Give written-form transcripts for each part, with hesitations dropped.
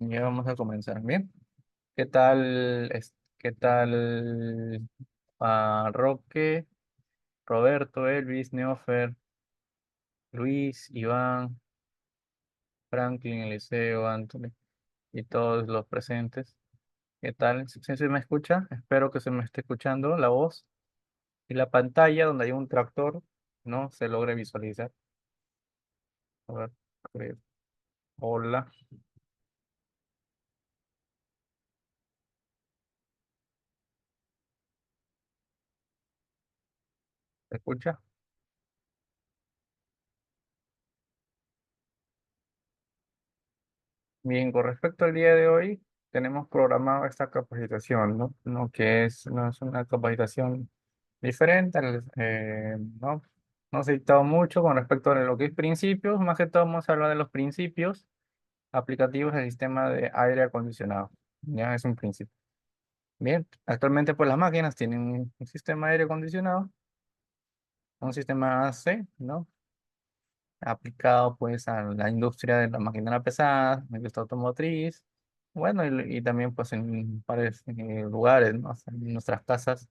Ya vamos a comenzar. Bien. ¿Qué tal? ¿Qué tal? Roque, Roberto, Elvis, Neofer, Luis, Iván, Franklin, Eliseo, Anthony y todos los presentes. ¿Qué tal? ¿Sí se me escucha? Espero que se me esté escuchando la voz y la pantalla donde hay un tractor, ¿no? Se logre visualizar. A ver, hola, ¿se escucha? Bien, con respecto al día de hoy, tenemos programado esta capacitación, ¿no? No es una capacitación diferente, ¿no? No se ha dictado mucho con respecto a lo que es principios, más que todo vamos a hablar de los principios aplicativos del sistema de aire acondicionado. Ya es un principio. Bien, actualmente pues las máquinas tienen un sistema de aire acondicionado, un sistema AC, ¿no? Aplicado pues a la industria de la maquinaria pesada, la industria automotriz, bueno, y también pues en varios lugares, ¿no? O sea, en nuestras casas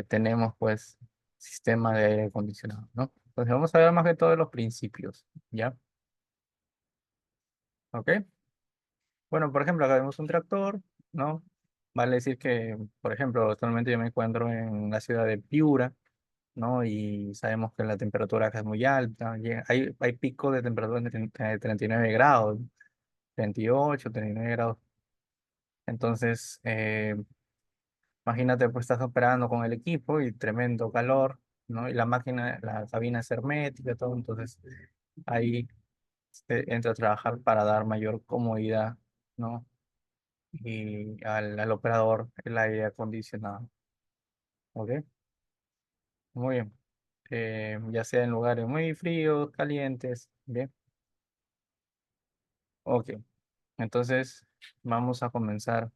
tenemos pues sistema de aire acondicionado, ¿no? Entonces vamos a ver más que todo de los principios, ¿ya? ¿Ok? Bueno, por ejemplo, acá vemos un tractor, ¿no? Vale decir que, por ejemplo, actualmente yo me encuentro en la ciudad de Piura, ¿no? Y sabemos que la temperatura acá es muy alta, hay picos de temperatura de 39 grados, 38, 39 grados. Entonces, imagínate, pues estás operando con el equipo y tremendo calor, ¿no? Y la máquina, la cabina es hermética, todo, entonces ahí entra a trabajar para dar mayor comodidad, ¿no? Y al operador el aire acondicionado, ¿ok? Muy bien. Ya sea en lugares muy fríos, calientes, ¿bien? Ok. Entonces, vamos a comenzar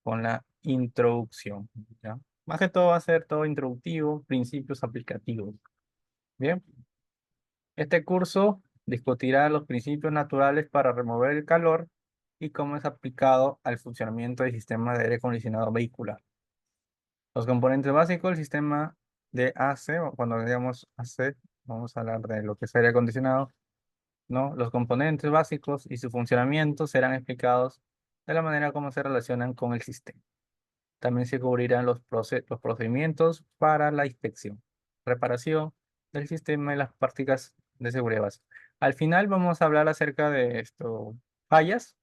con la introducción, ¿ya? Más que todo va a ser todo introductivo, principios aplicativos. Bien, este curso discutirá los principios naturales para remover el calor y cómo es aplicado al funcionamiento del sistema de aire acondicionado vehicular. Los componentes básicos del sistema de AC, o cuando digamos AC, vamos a hablar de lo que es aire acondicionado, ¿no? Los componentes básicos y su funcionamiento serán explicados de la manera como se relacionan con el sistema. También se cubrirán los procedimientos para la inspección, reparación del sistema y las prácticas de seguridad básica. Al final vamos a hablar acerca de esto, fallas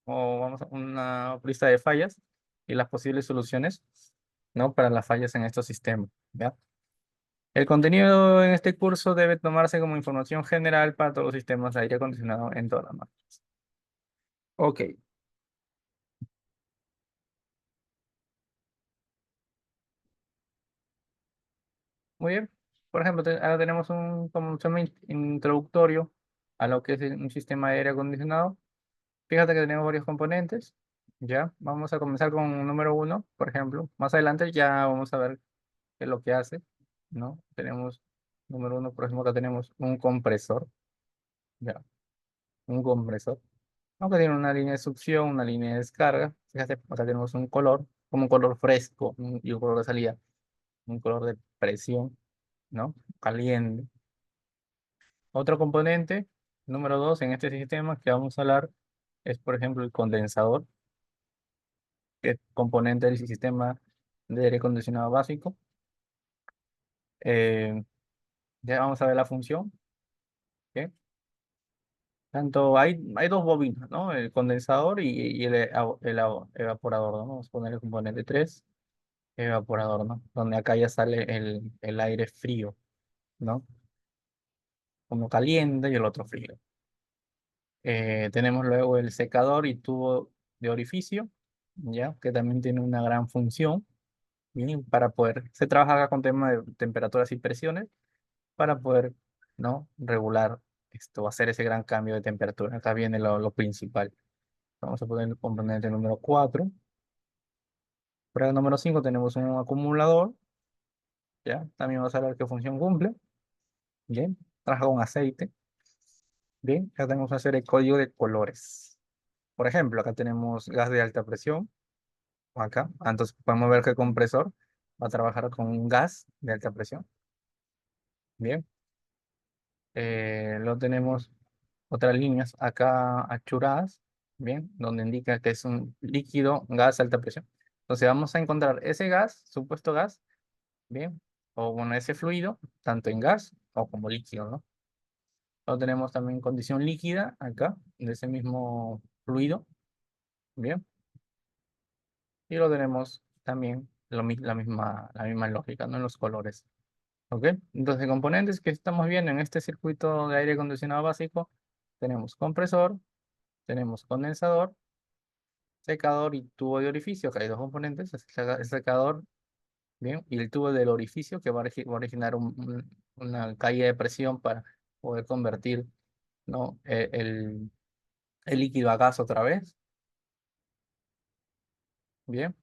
o vamos a una lista de fallas y las posibles soluciones, ¿no? Para las fallas en estos sistemas, ¿ya? El contenido en este curso debe tomarse como información general para todos los sistemas de aire acondicionado en toda la máquina. Ok, muy bien. Por ejemplo, ahora tenemos como un tema introductorio a lo que es un sistema de aire acondicionado. Fíjate que tenemos varios componentes. Ya, vamos a comenzar con un número uno, por ejemplo. Más adelante ya vamos a ver qué es lo que hace, ¿no? Tenemos número uno, por ejemplo, acá tenemos un compresor, ya, un compresor. Aunque tiene una línea de succión, una línea de descarga. Fíjate, acá tenemos un color, como un color fresco y un color de salida, un color de presión, ¿no? Caliente. Otro componente, número dos, en este sistema que vamos a hablar es, por ejemplo, el condensador, que es componente del sistema de aire acondicionado básico. Eh, ya vamos a ver la función, ¿ok? Tanto hay dos bobinas, ¿no? El condensador y evaporador, ¿no? Vamos a poner el componente 3 evaporador, ¿no? Donde acá ya sale el aire frío, ¿no? Uno caliente y el otro frío. Tenemos luego el secador y tubo de orificio, ¿ya? Que también tiene una gran función, ¿bien? Se trabaja acá con temas de temperaturas y presiones para poder, ¿no? Regular esto, hacer ese gran cambio de temperatura. Acá viene lo principal. Vamos a poner el componente número 4. Para el número 5 tenemos un acumulador, ¿ya? También vamos a ver qué función cumple, ¿bien? Trabaja con aceite. Bien, acá tenemos una serie de código de colores. Por ejemplo, acá tenemos gas de alta presión, o acá. Entonces podemos ver que el compresor va a trabajar con un gas de alta presión. Bien, luego tenemos otras líneas acá achuradas, bien, donde indica que es un líquido, gas de alta presión. Entonces vamos a encontrar ese gas, supuesto gas, bien, o bueno, ese fluido, tanto en gas o como líquido, ¿no? Luego tenemos también condición líquida acá, de ese mismo fluido, bien. Y lo tenemos también la misma lógica, ¿no? En los colores. ¿Ok? Entonces, componentes que estamos viendo en este circuito de aire acondicionado básico, tenemos compresor, tenemos condensador, secador y tubo de orificio, que hay dos componentes, el secador, bien, y el tubo del orificio que va a originar una caída de presión para poder convertir, ¿no? El líquido a gas otra vez, bien.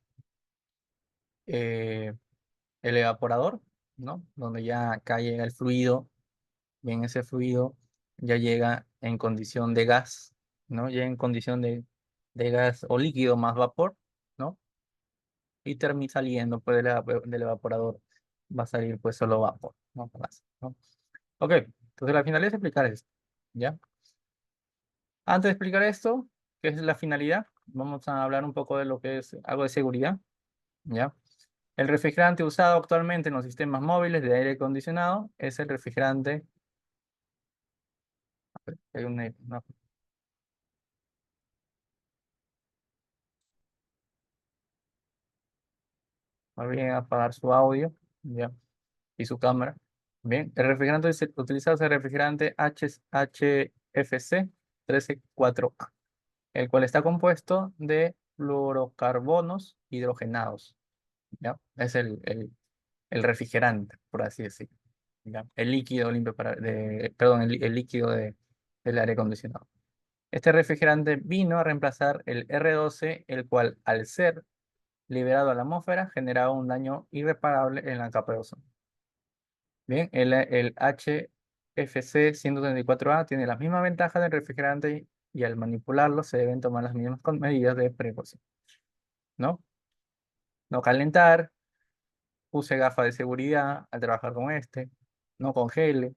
Eh, el evaporador, ¿no? Donde ya cae el fluido, bien, ese fluido ya llega en condición de gas, ¿no? Ya en condición de gas o líquido más vapor, ¿no? Y termina saliendo pues del evaporador, va a salir pues solo vapor, ¿no? Gas, ¿no? Ok, entonces la finalidad es explicar esto, ¿ya? Antes de explicar esto, ¿qué es la finalidad? Vamos a hablar un poco de lo que es algo de seguridad, ¿ya? El refrigerante usado actualmente en los sistemas móviles de aire acondicionado es el refrigerante. Hay más bien apagar su audio, ¿ya? Y su cámara. Bien, el refrigerante utilizado es el refrigerante HFC 134A, el cual está compuesto de fluorocarbonos hidrogenados, ¿ya? Es el refrigerante, por así decirlo, ¿ya? El líquido limpio perdón, el líquido del aire acondicionado. Este refrigerante vino a reemplazar el R12, el cual, al ser liberado a la atmósfera, generaba un daño irreparable en la capa de ozono. Bien, el HFC 134A tiene las mismas ventajas del refrigerante y al manipularlo se deben tomar las mismas medidas de precaución, ¿no? No calentar, use gafas de seguridad al trabajar con este, no congele,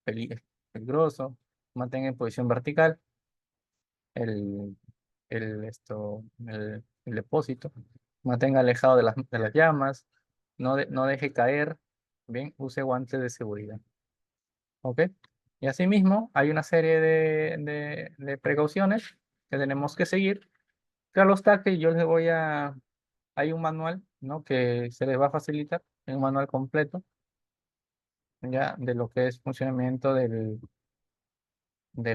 es peligroso, mantenga en posición vertical el, el depósito, mantenga alejado de las llamas, no deje caer, bien, use guantes de seguridad. ¿Ok? Y asimismo, hay una serie de precauciones que tenemos que seguir. Claro está que yo les voy a... Hay un manual, ¿no? Que se les va a facilitar, un manual completo, ya, de lo que es funcionamiento del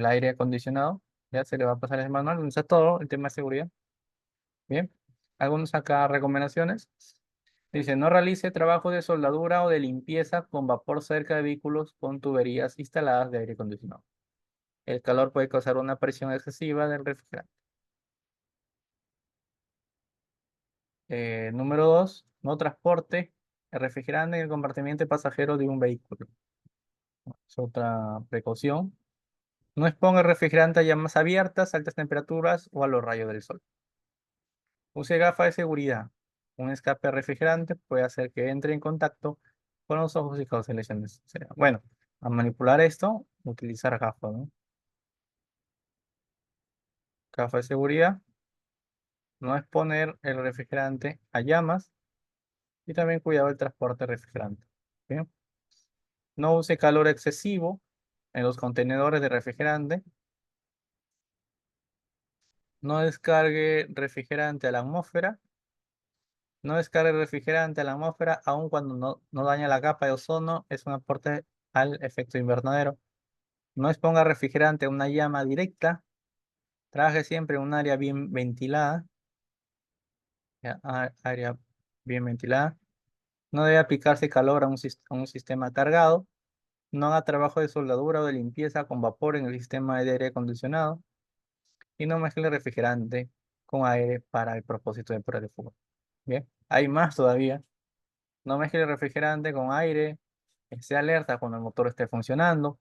aire acondicionado. Ya se le va a pasar ese manual, donde está todo el tema de seguridad. Bien. Algunos acá recomendaciones. Dice, no realice trabajo de soldadura o de limpieza con vapor cerca de vehículos con tuberías instaladas de aire acondicionado. El calor puede causar una presión excesiva del refrigerante. Número 2, no transporte el refrigerante en el compartimiento pasajero de un vehículo. Es otra precaución. No exponga el refrigerante a llamas abiertas, altas temperaturas o a los rayos del sol. Use gafas de seguridad. Un escape refrigerante puede hacer que entre en contacto con los ojos y cause lesiones. Bueno, a manipular esto, utilizar gafas, ¿no? Gafas de seguridad. No exponer el refrigerante a llamas y también cuidado del transporte de refrigerante. ¿Bien? No use calor excesivo en los contenedores de refrigerante. No descargue refrigerante a la atmósfera. No descargue refrigerante a la atmósfera aun cuando no daña la capa de ozono. Es un aporte al efecto invernadero. No exponga refrigerante a una llama directa. Trabaje siempre en un área bien ventilada. Ya, área bien ventilada. No debe aplicarse calor a un sistema cargado. No haga trabajo de soldadura o de limpieza con vapor en el sistema de aire acondicionado. Y no mezcle refrigerante con aire para el propósito de prueba de fuego. Bien, hay más todavía. No mezcle refrigerante con aire. Esté alerta cuando el motor esté funcionando.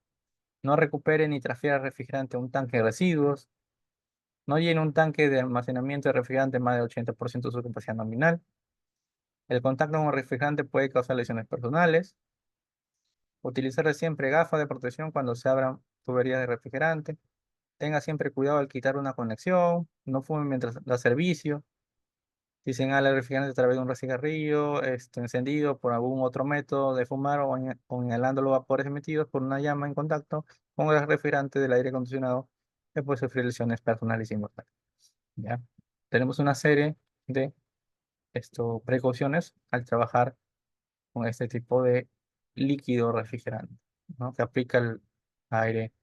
no recupere ni transfiera refrigerante a un tanque de residuos, no llene un tanque de almacenamiento de refrigerante más del 80% de su capacidad nominal. El contacto con el refrigerante puede causar lesiones personales. Utilizar siempre gafas de protección cuando se abran tuberías de refrigerante. Tenga siempre cuidado al quitar una conexión. No fume mientras da servicio. Si se inhala el refrigerante a través de un cigarrillo encendido por algún otro método de fumar o inhalando los vapores emitidos por una llama en contacto con el refrigerante del aire acondicionado, se puede sufrir lesiones personales y mortales. ¿Ya? Tenemos una serie de precauciones al trabajar con este tipo de líquido refrigerante, ¿no? Que aplica el aire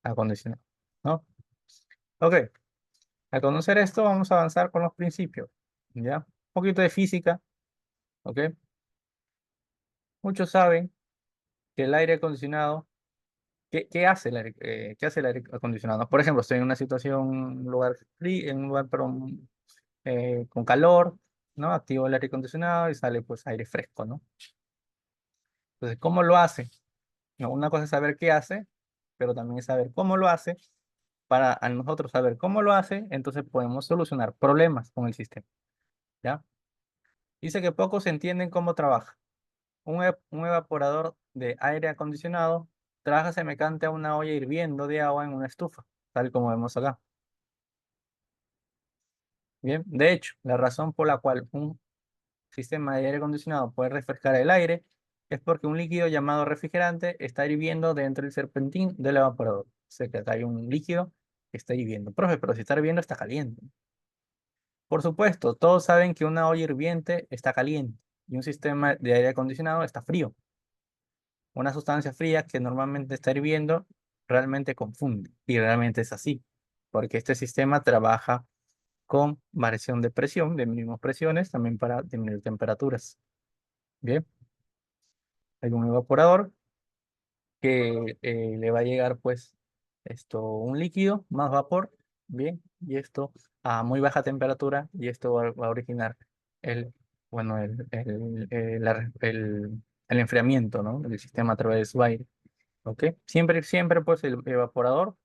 acondicionado, ¿no? Ok, al conocer esto vamos a avanzar con los principios, ¿ya? Un poquito de física, ¿ok? Muchos saben que el aire acondicionado, ¿qué hace qué hace el aire acondicionado? Por ejemplo, estoy en una situación, un lugar frío, en un lugar perdón, con calor, ¿no? Activo el aire acondicionado y sale pues aire fresco, ¿no? Entonces, ¿cómo lo hace? No, una cosa es saber qué hace, pero también es saber cómo lo hace. Para a nosotros saber cómo lo hace, entonces podemos solucionar problemas con el sistema, ¿ya? Dice que pocos entienden cómo trabaja. Un evaporador de aire acondicionado trabaja semejante a una olla hirviendo de agua en una estufa, tal como vemos acá. Bien, de hecho, la razón por la cual un sistema de aire acondicionado puede refrescar el aire es porque un líquido llamado refrigerante está hirviendo dentro del serpentín del evaporador. O sea que acá hay un líquido que está hirviendo. Profe, pero si está hirviendo está caliente. Por supuesto, todos saben que una olla hirviente está caliente y un sistema de aire acondicionado está frío. Una sustancia fría que normalmente está hirviendo realmente confunde y realmente es así, porque este sistema trabaja con variación de presión, de mínimas presiones, también para disminuir temperaturas. Bien, hay un evaporador que le va a llegar pues un líquido más vapor, bien, y esto a muy baja temperatura y esto va a originar el, bueno, el enfriamiento, ¿no? Del sistema a través de su aire, ¿ok? Siempre pues el evaporador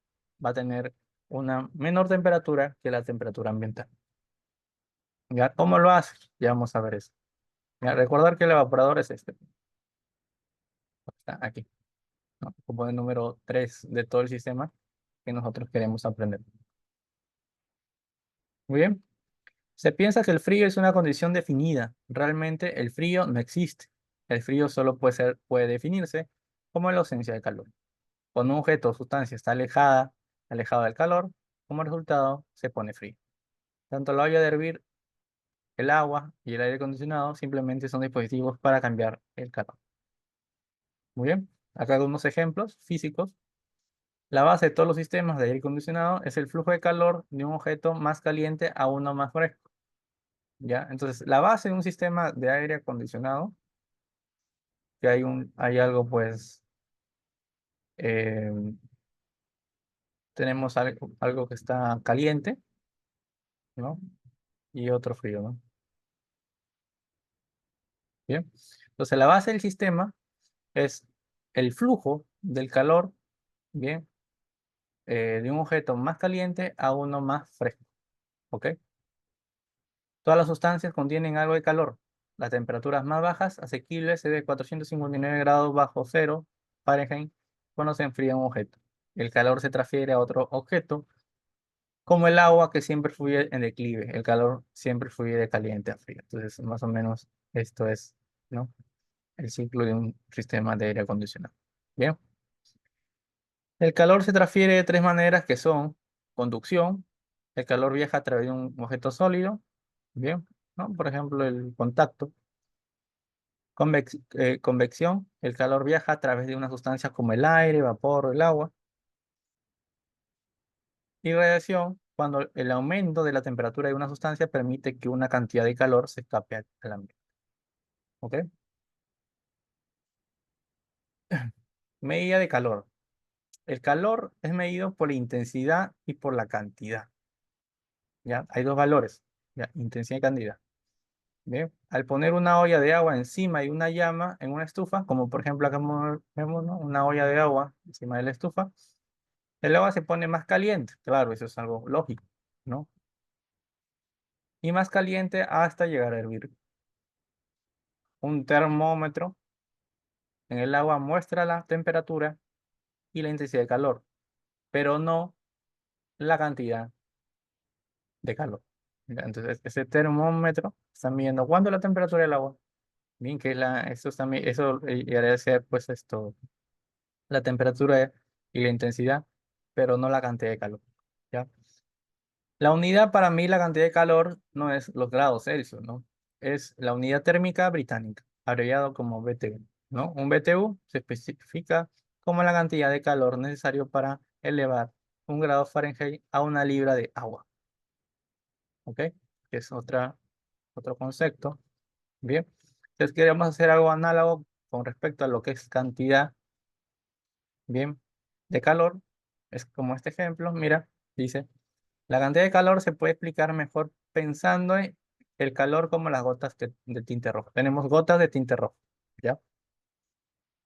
va a tener una menor temperatura que la temperatura ambiental. ¿Ya? ¿Cómo lo hace? Ya vamos a ver eso. ¿Ya? Recordar que el evaporador es este, está aquí, ¿no? Como el número 3 de todo el sistema que nosotros queremos aprender. Muy bien. Se piensa que el frío es una condición definida. Realmente el frío no existe. El frío solo puede definirse como la ausencia de calor. Cuando un objeto o sustancia está alejado del calor, como resultado se pone frío. Tanto la olla de hervir, el agua y el aire acondicionado simplemente son dispositivos para cambiar el calor. Muy bien. Acá algunos ejemplos físicos. La base de todos los sistemas de aire acondicionado es el flujo de calor de un objeto más caliente a uno más fresco. ¿Ya? Entonces, la base de un sistema de aire acondicionado, que hay algo, pues, eh, tenemos algo que está caliente, ¿no? Y otro frío, ¿no? Bien. Entonces, la base del sistema es el flujo del calor, bien, de un objeto más caliente a uno más fresco, ¿ok? Todas las sustancias contienen algo de calor. Las temperaturas más bajas, asequibles, es de 459 grados bajo cero Fahrenheit cuando se enfría un objeto. El calor se transfiere a otro objeto, como el agua que siempre fluye en declive. El calor siempre fluye de caliente a frío. Entonces, más o menos, esto es, ¿no? El ciclo de un sistema de aire acondicionado. Bien. El calor se transfiere de tres maneras que son conducción. El calor viaja a través de un objeto sólido. Bien, ¿no? Por ejemplo, el contacto. Convección, el calor viaja a través de una sustancia como el aire, vapor o el agua. Y radiación, cuando el aumento de la temperatura de una sustancia permite que una cantidad de calor se escape al ambiente. ¿Ok? Medida de calor. El calor es medido por la intensidad y por la cantidad. ¿Ya? Hay dos valores, ¿ya? Intensidad y cantidad. Bien, al poner una olla de agua encima y una llama en una estufa, como por ejemplo acá vemos, ¿no? Una olla de agua encima de la estufa, el agua se pone más caliente. Claro, eso es algo lógico, ¿no? Y más caliente hasta llegar a hervir. Un termómetro en el agua muestra la temperatura y la intensidad de calor, pero no la cantidad de calor. Ya, entonces, ese termómetro está midiendo cuánto es la temperatura del agua. Bien, que eso también, eso llegaría a ser pues esto, la temperatura y la intensidad, pero no la cantidad de calor. ¿Ya? La unidad para mí, la cantidad de calor, no es los grados Celsius, ¿no? Es la unidad térmica británica, abreviado como BTU, ¿no? Un BTU se especifica como la cantidad de calor necesario para elevar 1 grado Fahrenheit a una libra de agua, ¿ok? Que es otro concepto. Bien. Entonces queremos hacer algo análogo con respecto a lo que es cantidad, bien, de calor. Es como este ejemplo, mira, dice. La cantidad de calor se puede explicar mejor pensando en el calor como las gotas de tinte rojo. Tenemos gotas de tinte rojo, ¿ya?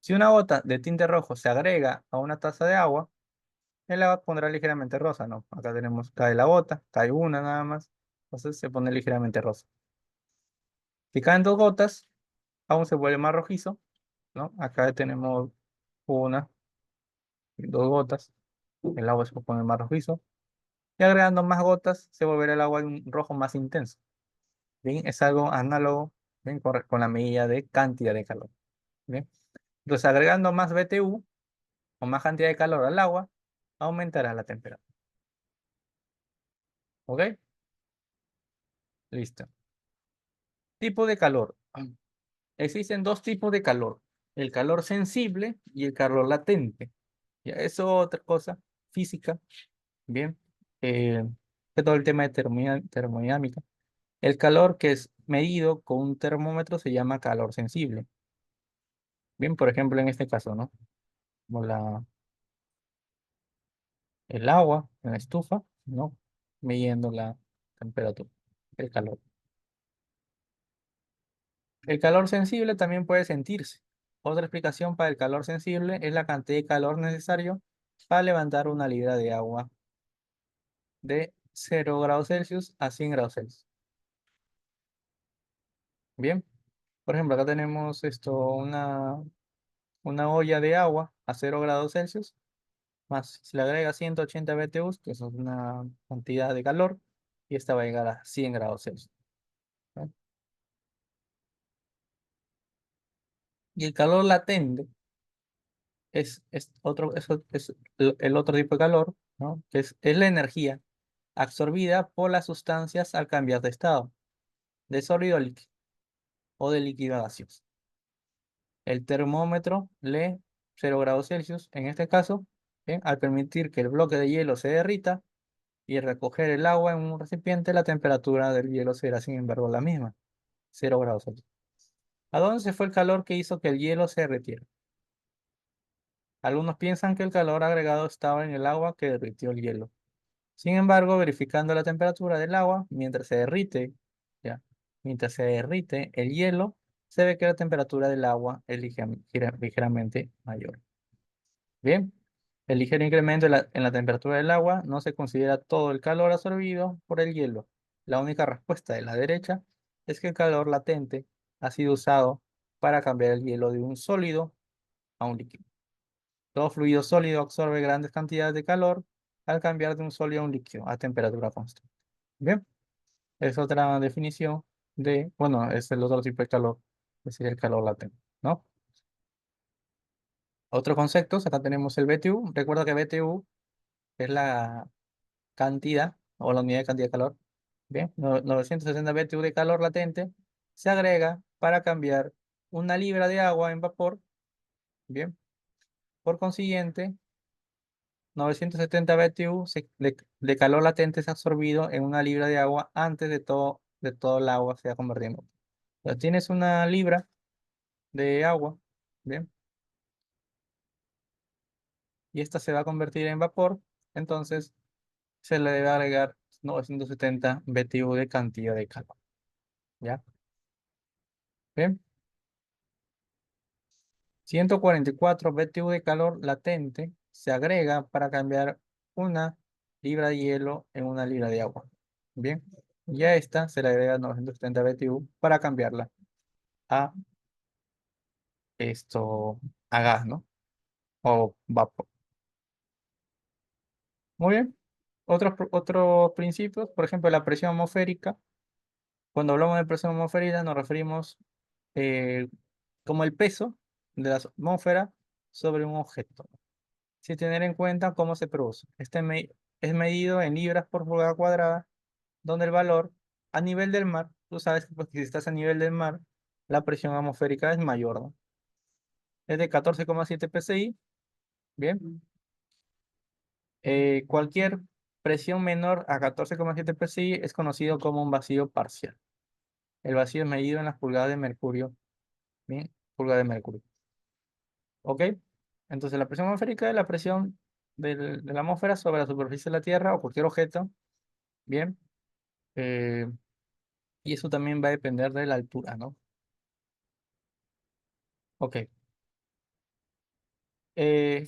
Si una gota de tinte rojo se agrega a una taza de agua, el agua pondrá ligeramente rosa, ¿no? Acá tenemos, cae la gota, cae una nada más, entonces se pone ligeramente rosa. Si caen 2 gotas, aún se vuelve más rojizo, ¿no? Acá tenemos una, 2 gotas, el agua se pone más rojizo. Y agregando más gotas, se volverá el agua de un rojo más intenso. Bien, es algo análogo, bien, con la medida de cantidad de calor. Bien, entonces agregando más BTU o más cantidad de calor al agua, aumentará la temperatura. ¿Ok? Listo. Tipo de calor. Existen dos tipos de calor: el calor sensible y el calor latente. Ya, eso es otra cosa física. Bien, eh, que todo el tema de termodinámica. El calor que es medido con un termómetro se llama calor sensible. Bien, por ejemplo, en este caso, ¿no? Como el agua en la estufa, ¿no? Midiendo la temperatura, el calor. El calor sensible también puede sentirse. Otra explicación para el calor sensible es la cantidad de calor necesario para levantar una libra de agua de 0 grados Celsius a 100 grados Celsius. Bien, por ejemplo, acá tenemos esto, una olla de agua a 0 grados Celsius, más si le agrega 180 BTUs, que es una cantidad de calor, y esta va a llegar a 100 grados Celsius. ¿No? Y el calor latente es el otro tipo de calor, ¿no? Que es la energía absorbida por las sustancias al cambiar de estado, de sólido a líquido o de líquido a gaseoso. El termómetro lee 0 grados Celsius, en este caso, ¿bien? Al permitir que el bloque de hielo se derrita y recoger el agua en un recipiente, la temperatura del hielo será, sin embargo, la misma, 0 grados Celsius. ¿A dónde se fue el calor que hizo que el hielo se derritiera? Algunos piensan que el calor agregado estaba en el agua que derritió el hielo. Sin embargo, verificando la temperatura del agua mientras se derrite, ya, mientras se derrite el hielo, se ve que la temperatura del agua es ligeramente mayor. Bien, el ligero incremento en la temperatura del agua no se considera todo el calor absorbido por el hielo. La única respuesta de la derecha es que el calor latente ha sido usado para cambiar el hielo de un sólido a un líquido. Todo fluido sólido absorbe grandes cantidades de calor al cambiar de un sólido a un líquido a temperatura constante. Bien, es otra definición bueno, es el otro tipo de calor, es decir, el calor latente, ¿no? Otros conceptos, acá tenemos el BTU. Recuerda que BTU es la cantidad o la unidad de cantidad de calor. Bien, 960 BTU de calor latente se agrega para cambiar una libra de agua en vapor. Bien, por consiguiente, 970 BTU de calor latente es absorbido en una libra de agua antes de todo el agua sea convertida en vapor. Entonces, tienes una libra de agua, bien, y esta se va a convertir en vapor, entonces se le debe agregar 970 BTU de cantidad de calor, ¿ya? Bien. 144 BTU de calor latente se agrega para cambiar una libra de hielo en una libra de agua. Bien. Y a esta se le agrega 970 BTU para cambiarla a esto, a gas, ¿no? O vapor. Muy bien. Otros principios, por ejemplo, la presión atmosférica. Cuando hablamos de presión atmosférica nos referimos eh, como el peso de la atmósfera sobre un objeto, sin tener en cuenta cómo se produce. Es medido en libras por pulgada cuadrada, donde el valor a nivel del mar, tú sabes que pues, si estás a nivel del mar, la presión atmosférica es mayor, ¿no? Es de 14,7 psi, bien. Cualquier presión menor a 14,7 psi es conocido como un vacío parcial. El vacío es medido en las pulgadas de mercurio, bien, pulgadas de mercurio. ¿Ok? Entonces la presión atmosférica es la presión de la atmósfera sobre la superficie de la Tierra o cualquier objeto, bien. Eh, y eso también va a depender de la altura, ¿no? Ok.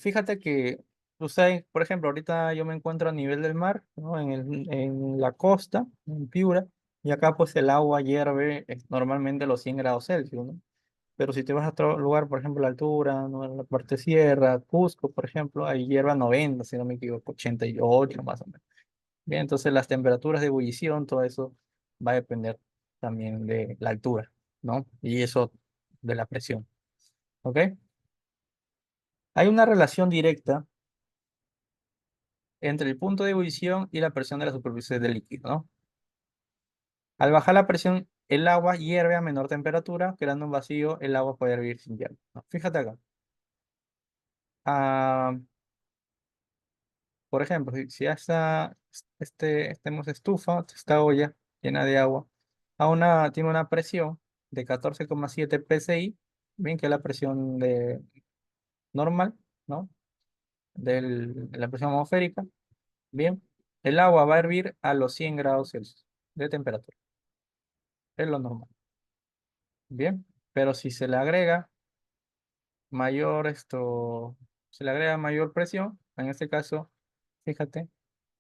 Fíjate que, tú sabes, por ejemplo, ahorita yo me encuentro a nivel del mar, ¿no? En la costa, en Piura, y acá pues el agua hierve normalmente a los 100 grados Celsius, ¿no? Pero si te vas a otro lugar, por ejemplo, la altura, ¿no? En la parte sierra, Cusco, por ejemplo, ahí hierve a 90, si no me equivoco, 88 más o menos. Bien, entonces las temperaturas de ebullición, todo eso va a depender también de la altura, ¿no? Y eso de la presión, ¿ok? Hay una relación directa entre el punto de ebullición y la presión de la superficie del líquido, ¿no? Al bajar la presión, el agua hierve a menor temperatura, creando un vacío, el agua puede hervir sin hielo, ¿no? Fíjate acá. Ah, por ejemplo, si tenemos estufa, esta olla llena de agua, tiene una presión de 14,7 psi, bien que es la presión normal, ¿no? De la presión atmosférica, bien. El agua va a hervir a los 100 grados Celsius de temperatura, es lo normal, bien. Pero si se le agrega se le agrega mayor presión, en este caso, fíjate,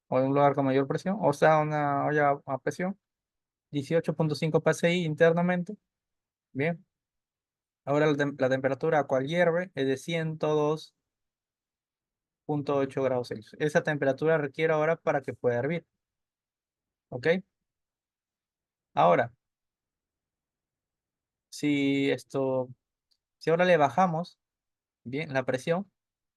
o en un lugar con mayor presión, o sea, una olla a presión, 18,5 psi internamente. Bien. Ahora la temperatura a cual hierve es de 102,8 grados Celsius. Esa temperatura requiere ahora para que pueda hervir. ¿Ok? Ahora, si esto, si ahora le bajamos, bien, la presión,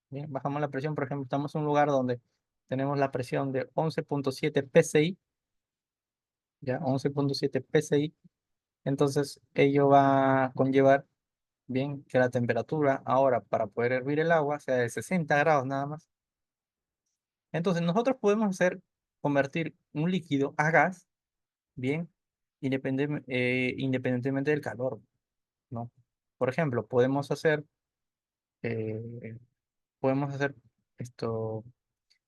bien, bajamos la presión, por ejemplo, estamos en un lugar donde tenemos la presión de 11,7 psi, ya, 11,7 psi, entonces ello va a conllevar, bien, que la temperatura ahora para poder hervir el agua sea de 60 grados nada más. Entonces, nosotros podemos convertir un líquido a gas, bien, independientemente del calor, ¿no? Por ejemplo, eh, podemos hacer esto,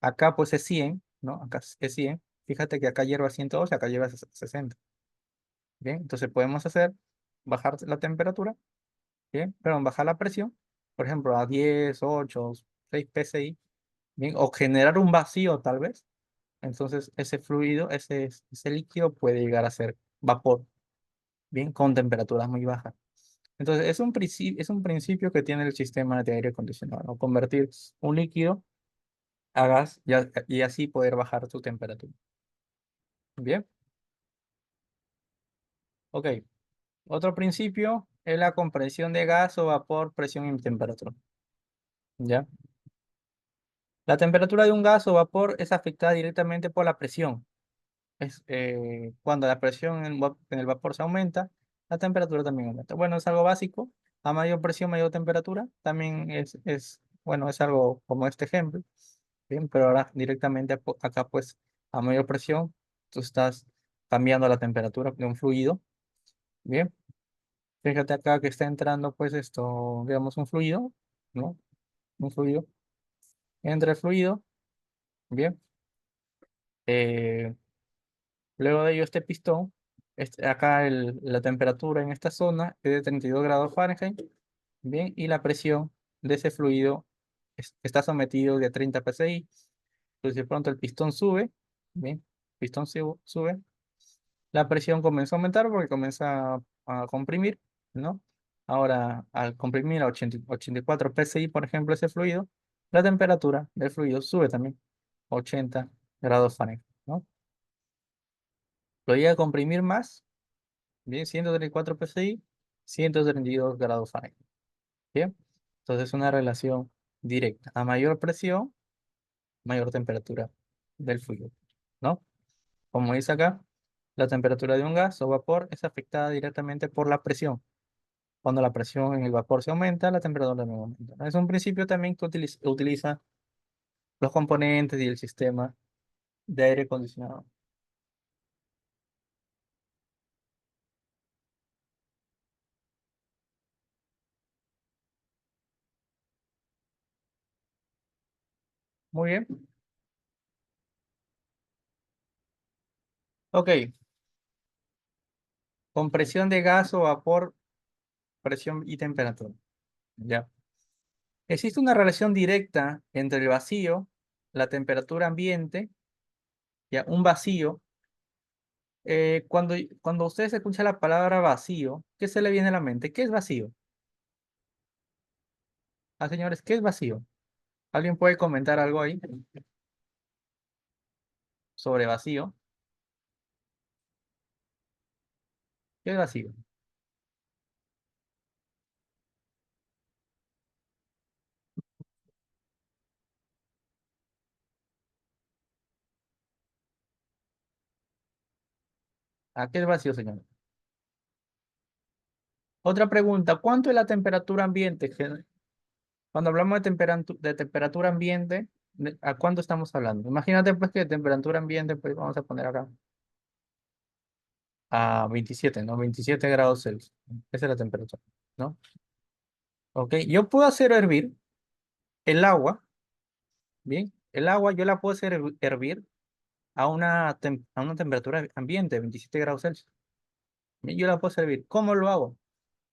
acá pues es 100, ¿no? Acá es 100. Fíjate que acá hierve a 112, acá hierve a 60, bien. Entonces podemos bajar la temperatura, bien, perdón, bajar la presión, por ejemplo, a 10, 8, 6 psi, bien, o generar un vacío tal vez. Entonces, ese fluido, ese líquido puede llegar a ser vapor, bien, con temperaturas muy bajas. Entonces, es un principio que tiene el sistema de aire acondicionado, ¿no? Convertir un líquido a gas y así poder bajar su temperatura. Bien, ok. Otro principio es la compresión de gas o vapor, presión y temperatura. ¿Ya? La temperatura de un gas o vapor es afectada directamente por la presión. Cuando la presión en el vapor se aumenta, la temperatura también aumenta. Bueno, es algo básico. A mayor presión, mayor temperatura. También bueno, es algo como este ejemplo. Bien, pero ahora directamente acá, pues, a mayor presión, tú estás cambiando la temperatura de un fluido. Bien, fíjate acá que está entrando, pues, digamos, un fluido, ¿no? Un fluido. Entra el fluido, bien. eh, Luego de ello, este pistón. Acá la temperatura en esta zona es de 32 grados Fahrenheit, bien, y la presión de ese fluido está sometido de 30 psi. Entonces de pronto el pistón sube, bien, pistón sube, la presión comienza a aumentar porque comienza a comprimir, ¿no? Ahora, al comprimir a 84 psi, por ejemplo, ese fluido, la temperatura del fluido sube también, 80 grados Fahrenheit, ¿no? Lo llega a comprimir más, bien, 134 psi, 132 grados Fahrenheit, ¿bien? Entonces es una relación directa. A mayor presión, mayor temperatura del fluido, ¿no? Como dice acá, la temperatura de un gas o vapor es afectada directamente por la presión. Cuando la presión en el vapor se aumenta, la temperatura también aumenta, ¿no? Es un principio también que utiliza los componentes y el sistema de aire acondicionado. Muy bien. Ok. Compresión de gas o vapor, presión y temperatura. Ya. Existe una relación directa entre el vacío, la temperatura ambiente, ya, un vacío. Cuando ustedes escuchan la palabra vacío, ¿qué se le viene a la mente? ¿Qué es vacío? Ah, señores, ¿qué es vacío? ¿Alguien puede comentar algo ahí sobre vacío? ¿Qué es vacío? ¿A qué es vacío, señor? Otra pregunta, ¿cuánto es la temperatura ambiente? Cuando hablamos de temperatura ambiente, ¿a cuánto estamos hablando? Imagínate pues que de temperatura ambiente, pues vamos a poner acá a 27, ¿no? 27 grados Celsius. Esa es la temperatura, ¿no? Ok, yo puedo hacer hervir el agua, ¿bien? El agua yo la puedo hacer hervir a una temperatura ambiente, 27 grados Celsius. Bien, yo la puedo servir. ¿Cómo lo hago?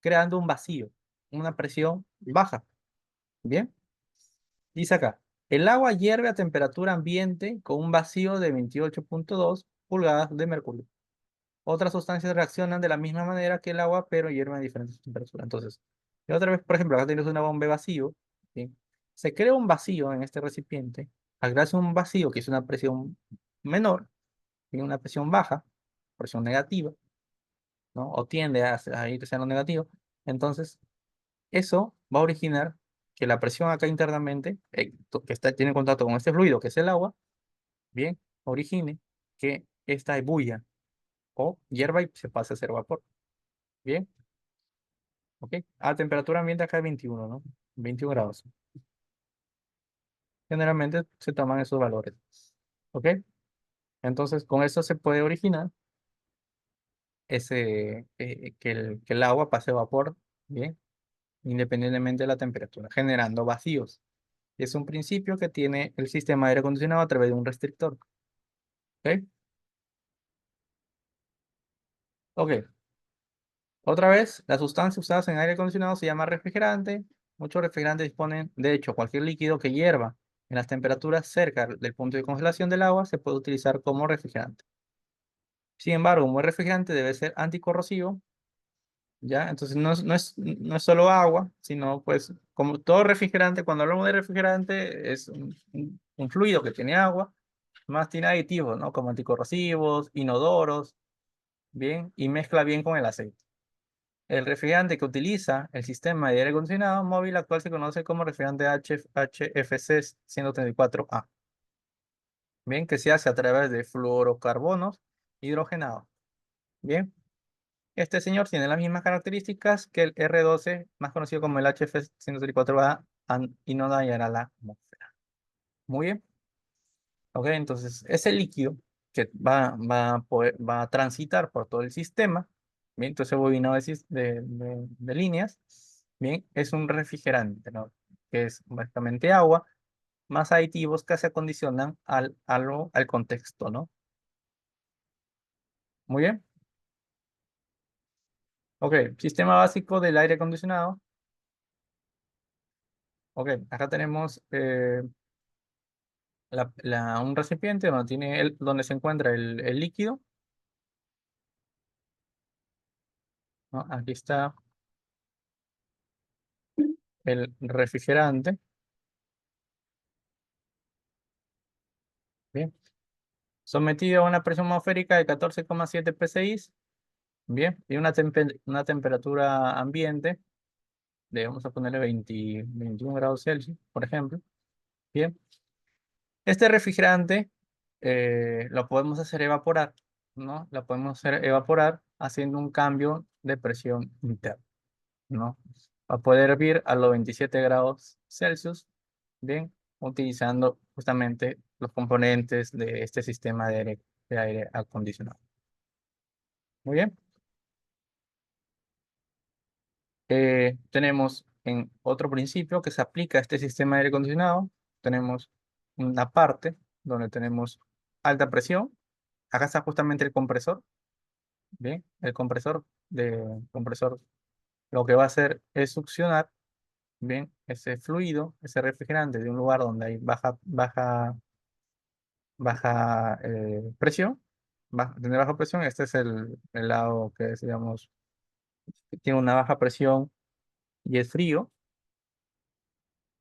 Creando un vacío, una presión baja. Bien, dice acá, el agua hierve a temperatura ambiente con un vacío de 28,2 pulgadas de mercurio. Otras sustancias reaccionan de la misma manera que el agua, pero hierven a diferentes temperaturas. Entonces, y otra vez, por ejemplo, acá tienes una bomba de vacío. ¿Bien? Se crea un vacío en este recipiente. Al crearse un vacío, que es una presión menor, tiene una presión baja, presión negativa, ¿no? O tiende a ir hacia lo negativo. Entonces, eso va a originar que la presión acá internamente, tiene contacto con este fluido, que es el agua, bien, origine que esta bulla o hierva y se pase a ser vapor. Bien, ok. A temperatura ambiente acá es 21, ¿no? 21 grados. Generalmente se toman esos valores. ¿Ok? Entonces, con eso se puede originar que el agua pase a vapor, bien, independientemente de la temperatura, generando vacíos. Es un principio que tiene el sistema de aire acondicionado a través de un restrictor. ¿Ok? Ok. Otra vez, las sustancias usadas en aire acondicionado se llama refrigerante. Muchos refrigerantes disponen, de hecho, cualquier líquido que hierva en las temperaturas cerca del punto de congelación del agua se puede utilizar como refrigerante. Sin embargo, un buen refrigerante debe ser anticorrosivo, ¿ya? Entonces no es solo agua, sino pues como todo refrigerante, cuando hablamos de refrigerante es un fluido que tiene agua, más tiene aditivos, ¿no? Como anticorrosivos, inodoros, bien, y mezcla bien con el aceite. El refrigerante que utiliza el sistema de aire acondicionado móvil actual se conoce como refrigerante HFC 134A. Bien, que se hace a través de fluorocarbonos hidrogenados. Bien, este señor tiene las mismas características que el R12, más conocido como el HFC 134A, y no dañará la atmósfera. Muy bien. Ok, entonces ese líquido que va a transitar por todo el sistema, bien, entonces ese bobinado de líneas, bien, es un refrigerante, ¿no? Que es básicamente agua, más aditivos que se acondicionan al contexto, ¿no? Muy bien. Ok, sistema básico del aire acondicionado. Ok, acá tenemos un recipiente donde, donde se encuentra el líquido, ¿no? Aquí está el refrigerante, bien, sometido a una presión atmosférica de 14,7 psi, bien, y una temperatura ambiente de, vamos a ponerle 21 grados Celsius, por ejemplo, bien. Este refrigerante lo podemos hacer evaporar, ¿no? Lo podemos hacer evaporar haciendo un cambio de presión interna, ¿no? Va a poder hervir a los 27 grados Celsius, bien, utilizando justamente los componentes de este sistema de aire acondicionado. Muy bien. Tenemos en otro principio que se aplica a este sistema de aire acondicionado, tenemos una parte donde tenemos alta presión. Acá está justamente el compresor, bien, el compresor lo que va a hacer es succionar, bien, ese fluido, ese refrigerante de un lugar donde hay baja presión, tiene baja presión. Este es el lado que es, digamos, que tiene una baja presión y es frío,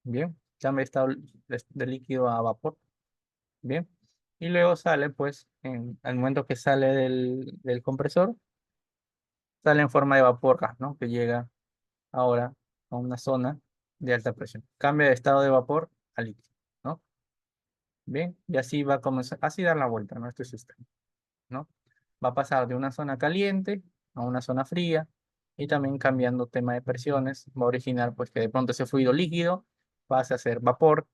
bien, cambia estado de líquido a vapor, bien, y luego sale, pues, al momento que sale del compresor, sale en forma de vapor gas, ¿no? Que llega ahora a una zona de alta presión. Cambia de estado de vapor a líquido, ¿no? Bien, y así va a comenzar, así dar la vuelta, ¿no? Este sistema, ¿no? Va a pasar de una zona caliente a una zona fría y también cambiando tema de presiones, va a originar pues que de pronto ese fluido líquido pase a ser vapor,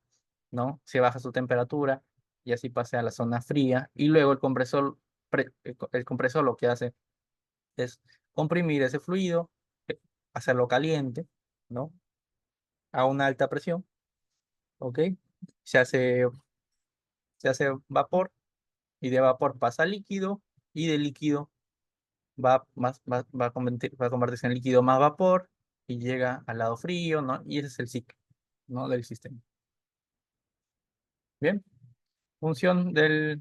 ¿no? Se baja su temperatura y así pase a la zona fría y luego el compresor lo que hace es comprimir ese fluido, eh, hacerlo caliente, ¿no? A una alta presión, ¿ok? Se hace, se hace vapor y de vapor pasa a líquido y de líquido va a convertirse en líquido más vapor y llega al lado frío, ¿no? Y ese es el ciclo, ¿no? Del sistema. Bien,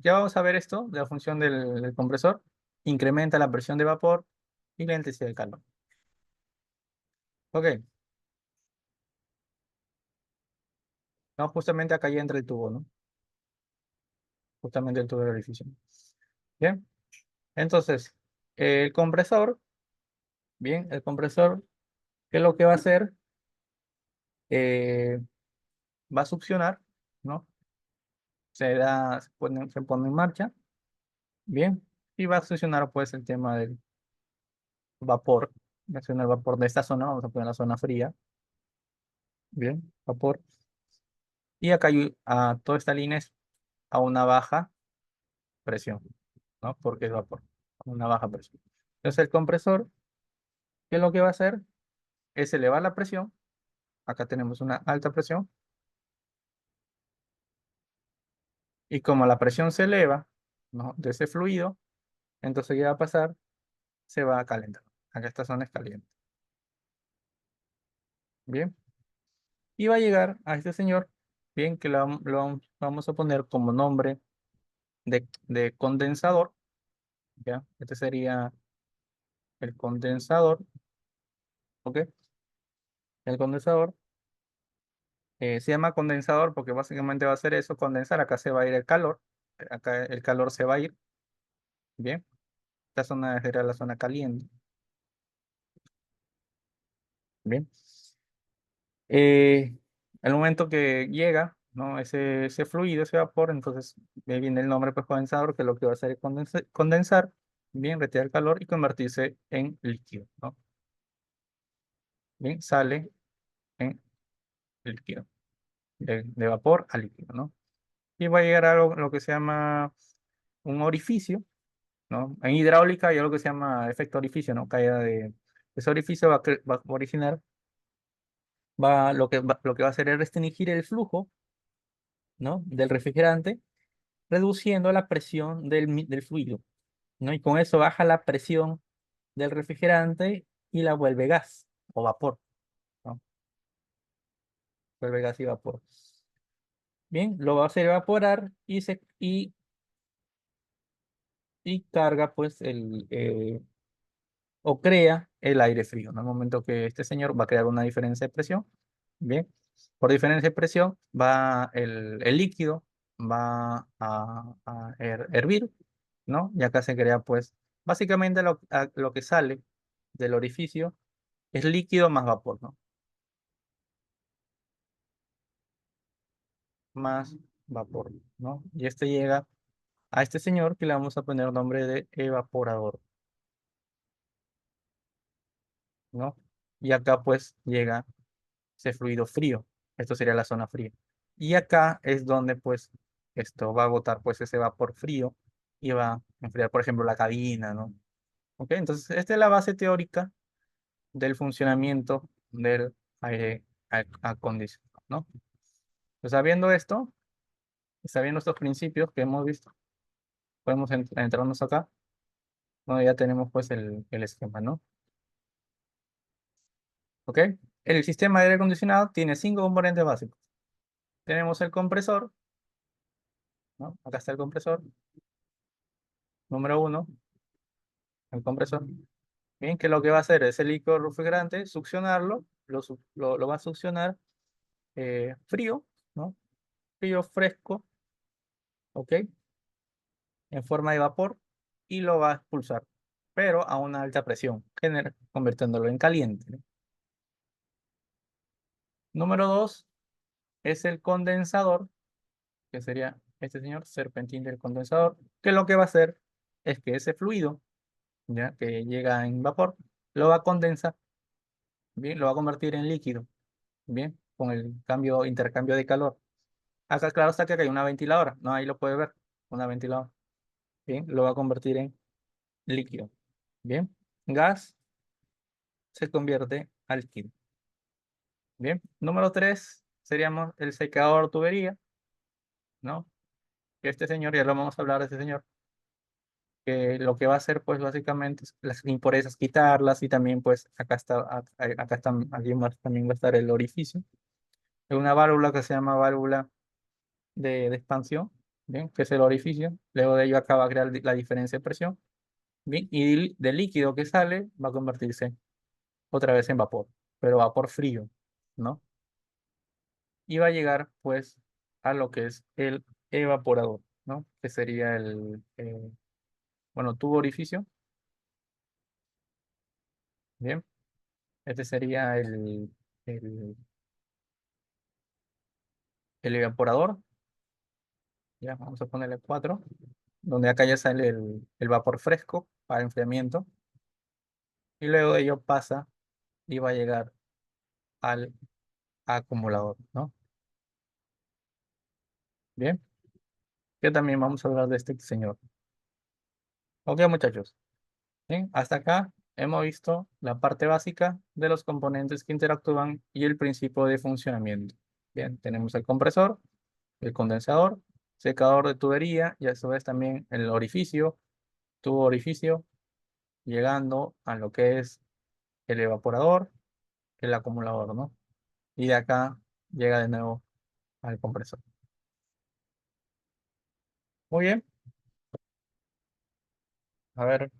ya vamos a ver esto, de la función del compresor, incrementa la presión de vapor y la intensidad de calor. Ok, no, justamente acá ya entra el tubo, ¿no? Justamente el tubo del orificio. Bien, entonces, el compresor, bien, el compresor, ¿qué es lo que va a hacer? Eh, Va a succionar, ¿no? Se pone en marcha, bien, y va a succionar pues el tema del vapor, va a succionar el vapor de esta zona, vamos a poner la zona fría, bien, vapor, y acá toda esta línea es a una baja presión, ¿no? Porque es vapor, a una baja presión. Entonces el compresor, ¿qué es lo que va a hacer? Es elevar la presión, acá tenemos una alta presión, y como la presión se eleva, ¿no? De ese fluido, entonces ¿qué va a pasar? Se va a calentar. Acá esta zona es caliente. Bien. Y va a llegar a este señor, bien, que vamos a poner como nombre de condensador, ¿ya? Este sería el condensador, ¿ok? El condensador se llama condensador porque básicamente va a hacer eso, condensar. Acá se va a ir el calor, acá el calor se va a ir, ¿bien? Esta zona será la zona caliente, ¿bien? Eh, al momento que llega, ¿no? Ese fluido, ese vapor, entonces viene el nombre pues condensador, que lo que va a hacer es condensar, bien, retirar el calor y convertirse en líquido, ¿no? Bien, sale en líquido, de vapor a líquido, ¿no? Y va a llegar a lo que se llama un orificio, ¿no? En hidráulica hay algo que se llama efecto orificio, ¿no? Caída de ese orificio va a originar, lo que va a hacer es restringir el flujo, ¿no? Del refrigerante reduciendo la presión del fluido, ¿no? Y con eso baja la presión del refrigerante y la vuelve gas o vapor, ¿no? Vuelve gas y vapor. Bien, lo va a hacer evaporar y carga pues o crea el aire frío. En el momento que este señor va a crear una diferencia de presión, bien, por diferencia de presión va el líquido va a hervir, ¿no? Y acá se crea pues básicamente lo que sale del orificio es líquido más vapor, ¿no? Más vapor, ¿no? Y este llega a este señor que le vamos a poner nombre de evaporador, ¿no? Y acá pues llega ese fluido frío. Esto sería la zona fría. Y acá es donde pues esto va a botar pues ese vapor frío y va a enfriar, por ejemplo, la cabina, ¿no? ¿Ok? Entonces, esta es la base teórica del funcionamiento del aire acondicionado, ¿no? Pues sabiendo esto, sabiendo estos principios que hemos visto, podemos entrarnos acá, donde ya tenemos pues el esquema, ¿no? ¿Ok? El sistema de aire acondicionado tiene cinco componentes básicos. Tenemos el compresor, ¿no? Acá está el compresor, número uno, el compresor. Bien, que lo que va a hacer es el líquido refrigerante, succionarlo, lo va a succionar frío, ¿no? Frío, fresco, ¿ok? En forma de vapor y lo va a expulsar, pero a una alta presión, convirtiéndolo en caliente, ¿no? Número dos es el condensador, que sería este señor, serpentín del condensador, que lo que va a hacer es que ese fluido, ya que llega en vapor, lo va a condensar, bien, lo va a convertir en líquido, bien, con el intercambio de calor. Acá, claro está que acá hay una ventiladora, no, ahí lo puede ver, una ventiladora, bien, lo va a convertir en líquido, bien, gas se convierte a líquido, bien. Número tres seríamos el secador tubería, ¿no? Este señor, ya lo vamos a hablar de este señor, que lo que va a hacer, pues, básicamente, es las impurezas, quitarlas, y también, pues, acá está, también va a estar el orificio. Es una válvula que se llama válvula de expansión, ¿bien? Que es el orificio. Luego de ello, acá va a crear la diferencia de presión, ¿bien? Y del líquido que sale va a convertirse otra vez en vapor, pero vapor frío, ¿no? Y va a llegar, pues, a lo que es el evaporador, ¿no? Que sería bueno, tubo orificio, ¿bien? Este sería el, el evaporador, ya vamos a ponerle 4, donde acá ya sale el vapor fresco para enfriamiento, y luego de ello pasa y va a llegar al acumulador, ¿no? Bien, que también vamos a hablar de este señor. Ok, muchachos, bien, hasta acá hemos visto la parte básica de los componentes que interactúan y el principio de funcionamiento. Bien, tenemos el compresor, el condensador, secador de tubería y a su vez también el orificio, tubo orificio, llegando a lo que es el evaporador, el acumulador, ¿no? Y de acá llega de nuevo al compresor. Muy bien, a ver,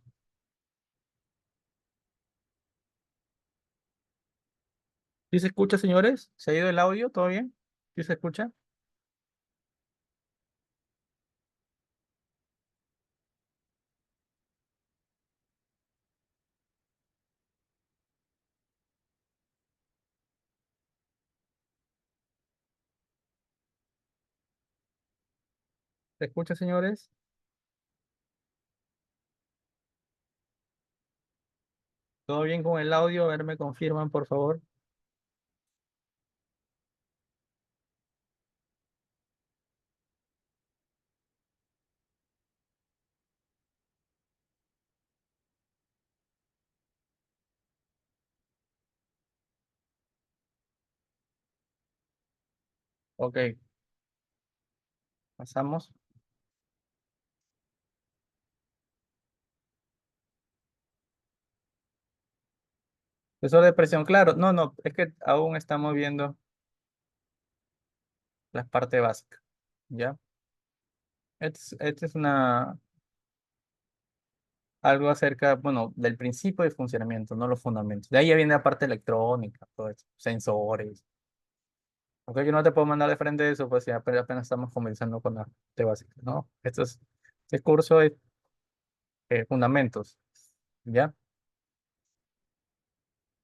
¿sí se escucha, señores? ¿Se ha ido el audio? ¿Todo bien? ¿Sí se escucha? ¿Se escucha, señores? ¿Todo bien con el audio? A ver, me confirman, por favor. Ok, pasamos. Eso de presión, claro. No, no, es que aún estamos viendo la parte básica. ¿Ya? Este es algo acerca, bueno, del principio de funcionamiento, no los fundamentos. De ahí ya viene la parte electrónica, todo eso, sensores. Aunque yo no te puedo mandar de frente eso, pues ya apenas estamos comenzando con la parte básica, ¿no? Este curso es fundamentos, ¿ya?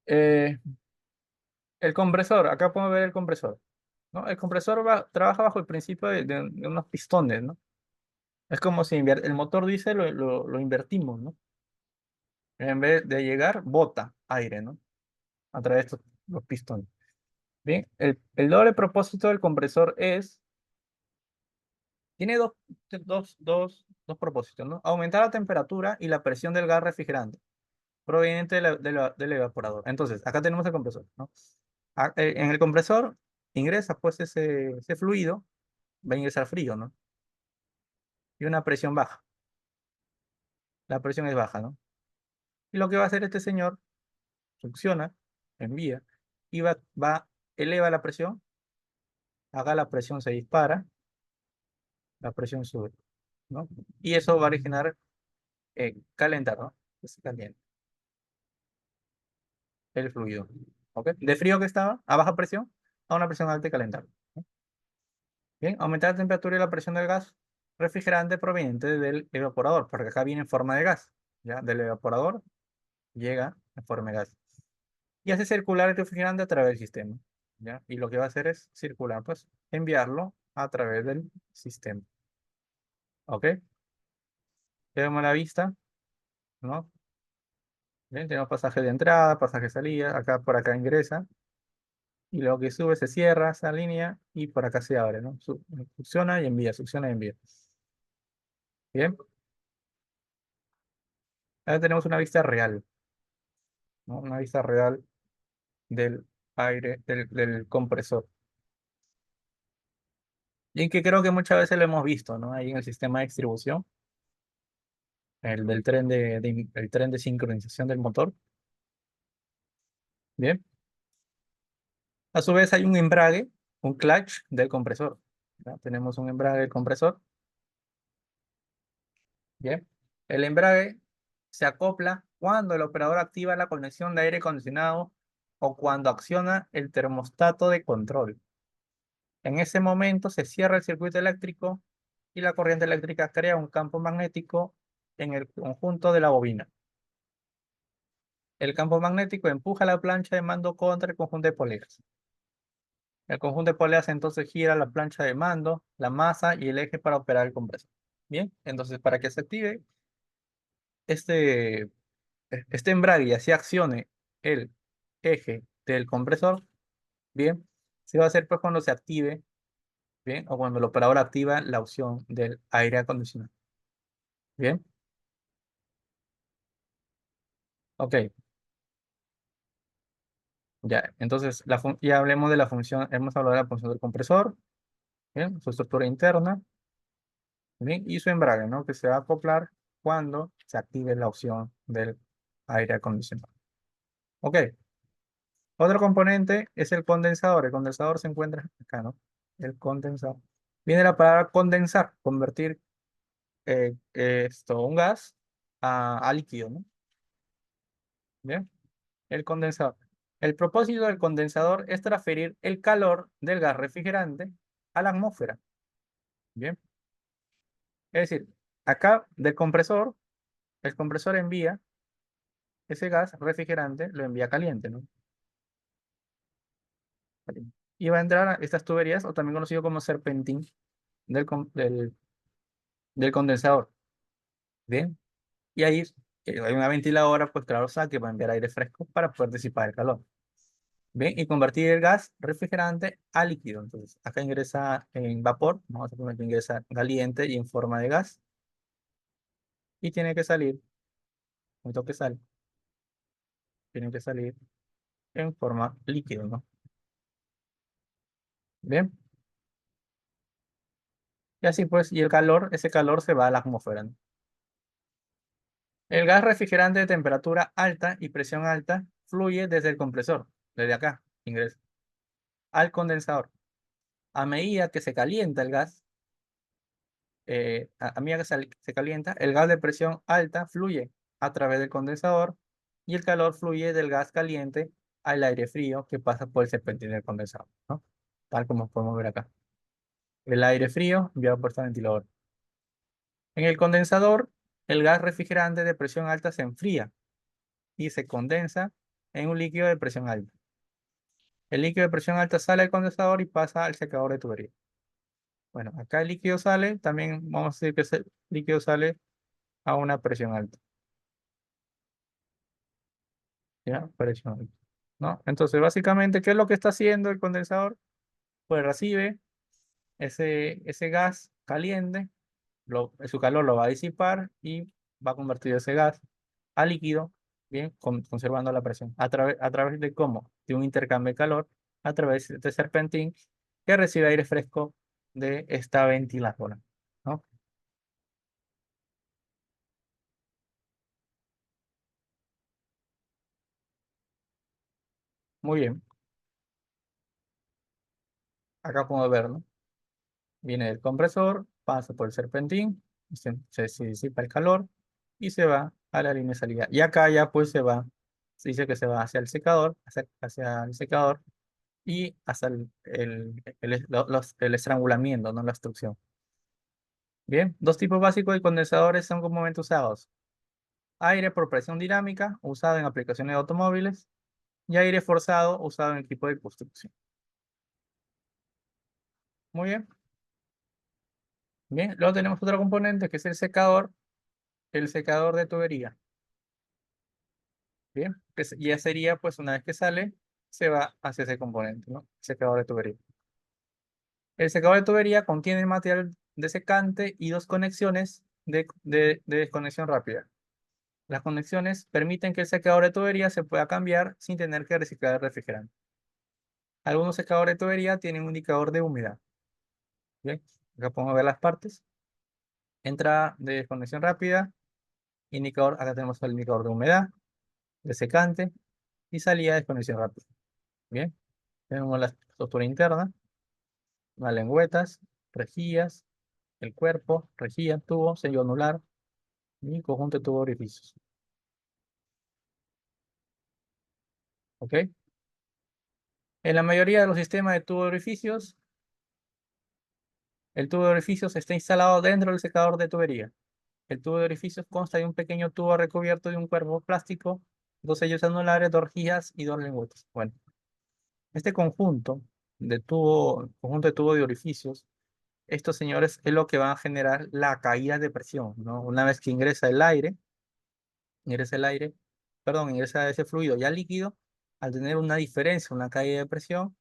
Eh, el compresor, acá podemos ver el compresor, ¿no? El compresor trabaja bajo el principio de unos pistones, ¿no? Es como si el motor dice lo invertimos, ¿no? En vez de llegar, bota aire, ¿no? A través de los pistones. Bien, el doble propósito del compresor tiene dos propósitos, ¿no? Aumentar la temperatura y la presión del gas refrigerante proveniente del evaporador. Entonces, acá tenemos el compresor, ¿no? En el compresor ingresa pues ese fluido, va a ingresar frío, ¿no? Y una presión baja. La presión es baja, ¿no? Y lo que va a hacer este señor, succiona, envía, y eleva la presión, acá la presión se dispara, la presión sube, ¿no? Y eso va a originar calentar, ¿no? Que se caliente el fluido, ¿ok? De frío que estaba, a baja presión, a una presión alta y calentar, ¿no? Bien, aumentar la temperatura y la presión del gas refrigerante proveniente del evaporador, porque acá viene en forma de gas, ¿ya? Del evaporador llega en forma de gas. Y hace circular el refrigerante a través del sistema, ¿ya? Y lo que va a hacer es circular, pues, enviarlo a través del sistema, ¿ok? Tenemos la vista, ¿no? Bien, tenemos pasaje de entrada, pasaje de salida, acá por acá ingresa, y lo que sube se cierra esa línea y por acá se abre, ¿no? Succiona y envía, succiona y envía. Bien, ahora tenemos una vista real, ¿no? Una vista real del aire, del compresor. Y que creo que muchas veces lo hemos visto, ¿no? Ahí en el sistema de distribución, el del tren el tren de sincronización del motor. Bien, a su vez hay un embrague, un clutch del compresor. ¿Ya? Tenemos un embrague del compresor. Bien, el embrague se acopla cuando el operador activa la conexión de aire acondicionado o cuando acciona el termostato de control. En ese momento se cierra el circuito eléctrico y la corriente eléctrica crea un campo magnético en el conjunto de la bobina. El campo magnético empuja la plancha de mando contra el conjunto de poleas. El conjunto de poleas entonces gira la plancha de mando, la masa y el eje para operar el compresor. Bien, entonces para que se active este, este embrague y así accione el eje del compresor, bien, se va a hacer pues cuando se active, bien, o cuando el operador activa la opción del aire acondicionado. Bien, ok, ya, entonces ya hablemos de la función, hemos hablado de la función del compresor, bien, su estructura interna, bien, y su embrague, ¿no? Que se va a acoplar cuando se active la opción del aire acondicionado. Ok, otro componente es el condensador. El condensador se encuentra acá, ¿no? El condensador. Viene la palabra condensar, convertir un gas a líquido, ¿no? Bien, el condensador. El propósito del condensador es transferir el calor del gas refrigerante a la atmósfera. Bien, es decir, acá del compresor, el compresor envía ese gas refrigerante, lo envía caliente, ¿no? Caliente. Y va a entrar a estas tuberías, o también conocido como serpentín del condensador. Bien, y ahí hay una ventiladora, pues claro, que va a enviar aire fresco para poder disipar el calor. Bien, y convertir el gas refrigerante a líquido. Entonces, acá ingresa en vapor, vamos a poner que ingresa caliente y en forma de gas, y tiene que salir, momento que sale, tiene que salir en forma líquido, ¿no? Bien, y así pues, y ese calor se va a la atmósfera, ¿no? El gas refrigerante de temperatura alta y presión alta fluye desde el compresor, desde acá, ingresa, al condensador. A medida que se calienta el gas, a medida que se calienta, el gas de presión alta fluye a través del condensador y el calor fluye del gas caliente al aire frío que pasa por el serpentín del condensador, ¿no? Tal como podemos ver acá. El aire frío enviado por este ventilador. En el condensador, el gas refrigerante de presión alta se enfría y se condensa en un líquido de presión alta. El líquido de presión alta sale del condensador y pasa al secador de tubería. Bueno, acá el líquido sale, también vamos a decir que ese líquido sale a una presión alta. ¿Ya? Presión alta. ¿No? Entonces, básicamente, ¿qué es lo que está haciendo el condensador? Pues recibe ese gas caliente, su calor lo va a disipar y va a convertir ese gas a líquido, bien, conservando la presión. ¿A través de cómo? De un intercambio de calor a través de serpentín que recibe aire fresco de esta ventiladora, ¿no? Muy bien, acá podemos ver, ¿no? Viene del compresor, pasa por el serpentín, se disipa el calor y se va a la línea de salida. Y acá ya pues se dice que se va hacia el secador, hacia el secador y hasta el estrangulamiento, no la extrusión. Bien, dos tipos básicos de condensadores son comúnmente usados. Aire por presión dinámica, usado en aplicaciones de automóviles, y aire forzado, usado en equipo de construcción. Muy bien. Bien, luego tenemos otro componente que es el secador de tubería. Bien, ya sería pues una vez que sale, se va hacia ese componente, ¿no? Secador de tubería. El secador de tubería contiene material de secante y dos conexiones de desconexión rápida. Las conexiones permiten que el secador de tubería se pueda cambiar sin tener que reciclar el refrigerante. Algunos secadores de tubería tienen un indicador de humedad. Bien, acá podemos ver las partes. Entrada de desconexión rápida, indicador, acá tenemos el indicador de humedad, de secante y salida de desconexión rápida. Bien, tenemos la estructura interna, las lengüetas, rejillas, el cuerpo, rejilla, tubo, sello anular y conjunto de tubo orificios. ¿Ok? En la mayoría de los sistemas de tubo de orificios, el tubo de orificios está instalado dentro del secador de tubería. El tubo de orificios consta de un pequeño tubo recubierto de un cuerpo plástico, dos sellos anulares, dos rejillas y dos lengüetas. Bueno, este conjunto de tubo de orificios, estos señores es lo que van a generar la caída de presión, ¿no? Una vez que ingresa el aire, perdón, ingresa ese fluido ya líquido, al tener una diferencia, una caída de presión,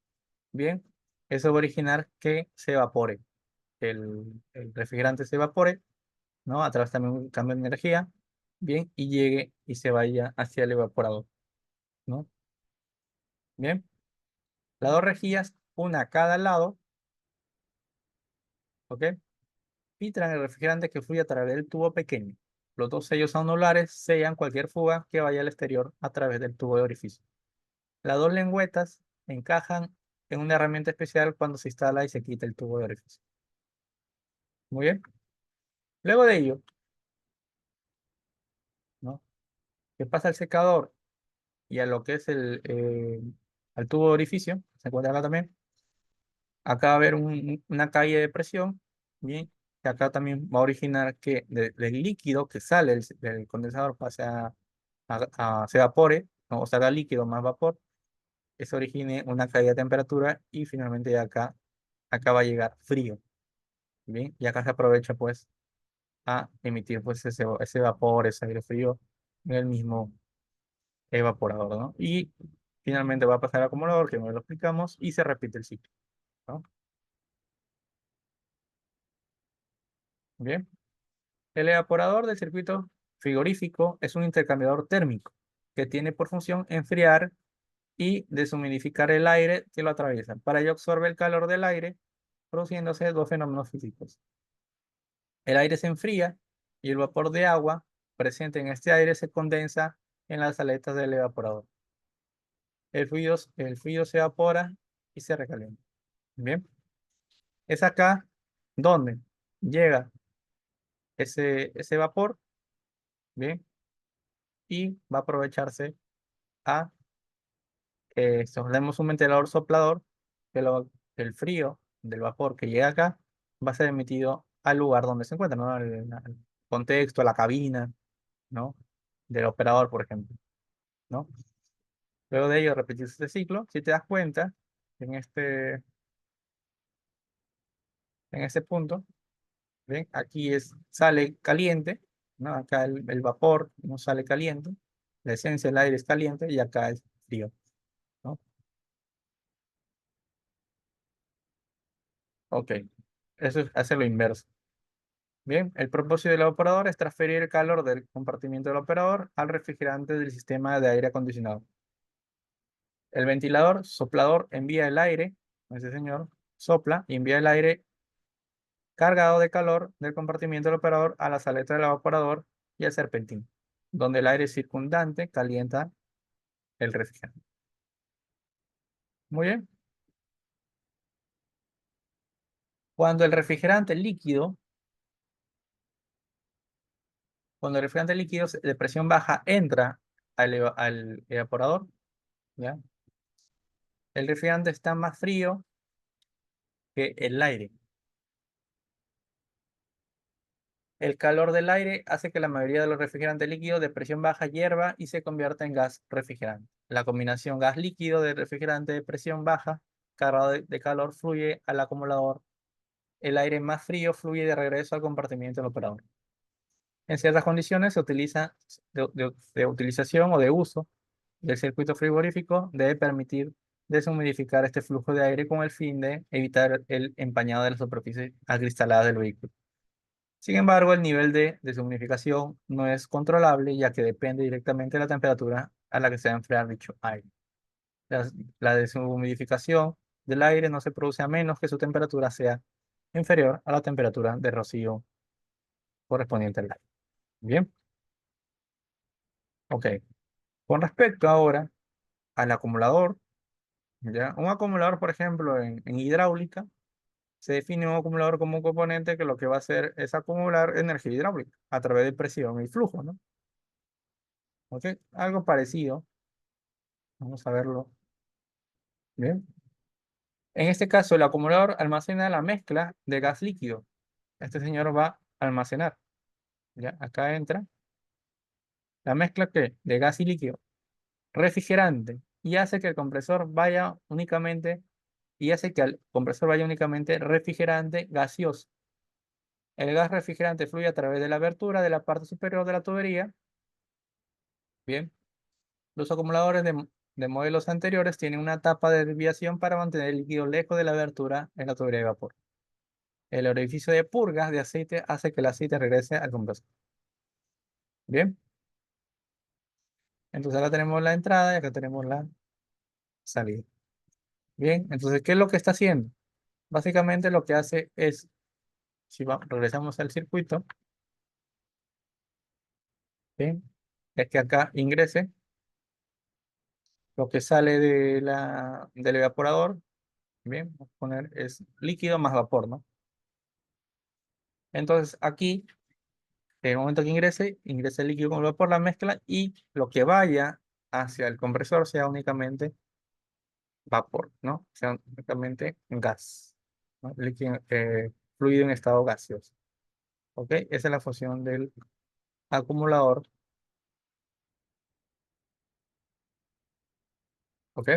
bien, eso va a originar que se evapore, el refrigerante se evapore, ¿no? A través también de un cambio de energía, bien, y llegue y se vaya hacia el evaporador, ¿no? Bien, las dos rejillas, una a cada lado, ¿ok? Filtran el refrigerante que fluye a través del tubo pequeño. Los dos sellos anulares sellan cualquier fuga que vaya al exterior a través del tubo de orificio. Las dos lengüetas encajan en una herramienta especial cuando se instala y se quita el tubo de orificio. Muy bien. Luego de ello, ¿no? Que pasa al secador y a lo que es al tubo de orificio, se encuentra acá también. Acá va a haber una caída de presión, bien, que acá también va a originar que del líquido que sale del condensador pase se evapore, ¿no? O sea, haga líquido más vapor, eso origine una caída de temperatura y finalmente de acá va a llegar frío, bien, y acá se aprovecha pues a emitir pues ese vapor, ese aire frío en el mismo evaporador, ¿no? Y finalmente va a pasar al acumulador, que no lo explicamos, y se repite el ciclo, ¿no? Bien. El evaporador del circuito frigorífico es un intercambiador térmico que tiene por función enfriar y deshumidificar el aire que lo atraviesa. Para ello absorbe el calor del aire, produciéndose dos fenómenos físicos. El aire se enfría y el vapor de agua presente en este aire se condensa en las aletas del evaporador. el fluido se evapora y se recalienta. Bien, es acá donde llega ese vapor, bien, y va a aprovecharse a, tenemos un ventilador soplador, que el frío del vapor que llega acá va a ser emitido al lugar donde se encuentra, ¿no? Al contexto, a la cabina, ¿no? Del operador, por ejemplo, ¿no? Luego de ello, repetirse este ciclo, si te das cuenta, en este punto, ¿ven? Aquí sale caliente, ¿no? Acá el vapor no sale caliente, la esencia del aire es caliente y acá es frío, ¿no? Ok, eso hace lo inverso. Bien, el propósito del operador es transferir el calor del compartimiento del operador al refrigerante del sistema de aire acondicionado. El ventilador soplador envía el aire, ese señor sopla y envía el aire cargado de calor del compartimiento del operador a las aletas del evaporador y al serpentín, donde el aire circundante calienta el refrigerante. Muy bien. Cuando el refrigerante líquido, cuando el refrigerante líquido de presión baja entra al evaporador, ¿ya? El refrigerante está más frío que el aire. El calor del aire hace que la mayoría de los refrigerantes líquidos de presión baja hierva y se convierta en gas refrigerante. La combinación gas líquido de refrigerante de presión baja cargado de calor fluye al acumulador. El aire más frío fluye de regreso al compartimiento del operador. En ciertas condiciones se utiliza de utilización o de uso del circuito frigorífico debe permitir deshumidificar este flujo de aire con el fin de evitar el empañado de la superficie acristalada del vehículo. Sin embargo, el nivel de deshumidificación no es controlable ya que depende directamente de la temperatura a la que se va a enfriar dicho aire. La, la deshumidificación del aire no se produce a menos que su temperatura sea inferior a la temperatura de rocío correspondiente al aire. Bien, ok. Con respecto ahora al acumulador, ¿ya? Un acumulador, por ejemplo, en hidráulica, se define un acumulador como un componente que lo que va a hacer es acumular energía hidráulica a través de presión y flujo, ¿no? ¿Ok? Algo parecido. Vamos a verlo. Bien. En este caso, el acumulador almacena la mezcla de gas líquido. Este señor va a almacenar. ¿Ya? Acá entra la mezcla que de gas y líquido refrigerante y hace que el compresor vaya únicamente y hace que al compresor vaya únicamente refrigerante gaseoso. El gas refrigerante fluye a través de la abertura de la parte superior de la tubería. Bien. Los acumuladores de modelos anteriores tienen una tapa de desviación para mantener el líquido lejos de la abertura en la tubería de vapor. El orificio de purgas de aceite hace que el aceite regrese al compresor. Bien, entonces acá tenemos la entrada y acá tenemos la salida. Bien, entonces, ¿qué es lo que está haciendo? Básicamente lo que hace es, si regresamos al circuito, bien, es que acá ingrese lo que sale del evaporador, bien, vamos a poner es líquido más vapor, ¿no? Entonces aquí, en el momento que ingrese el líquido con el vapor, la mezcla y lo que vaya hacia el compresor sea únicamente vapor, ¿no? Sea únicamente gas, ¿no? Líquido, fluido en estado gaseoso. ¿Ok? Esa es la función del acumulador. ¿Ok?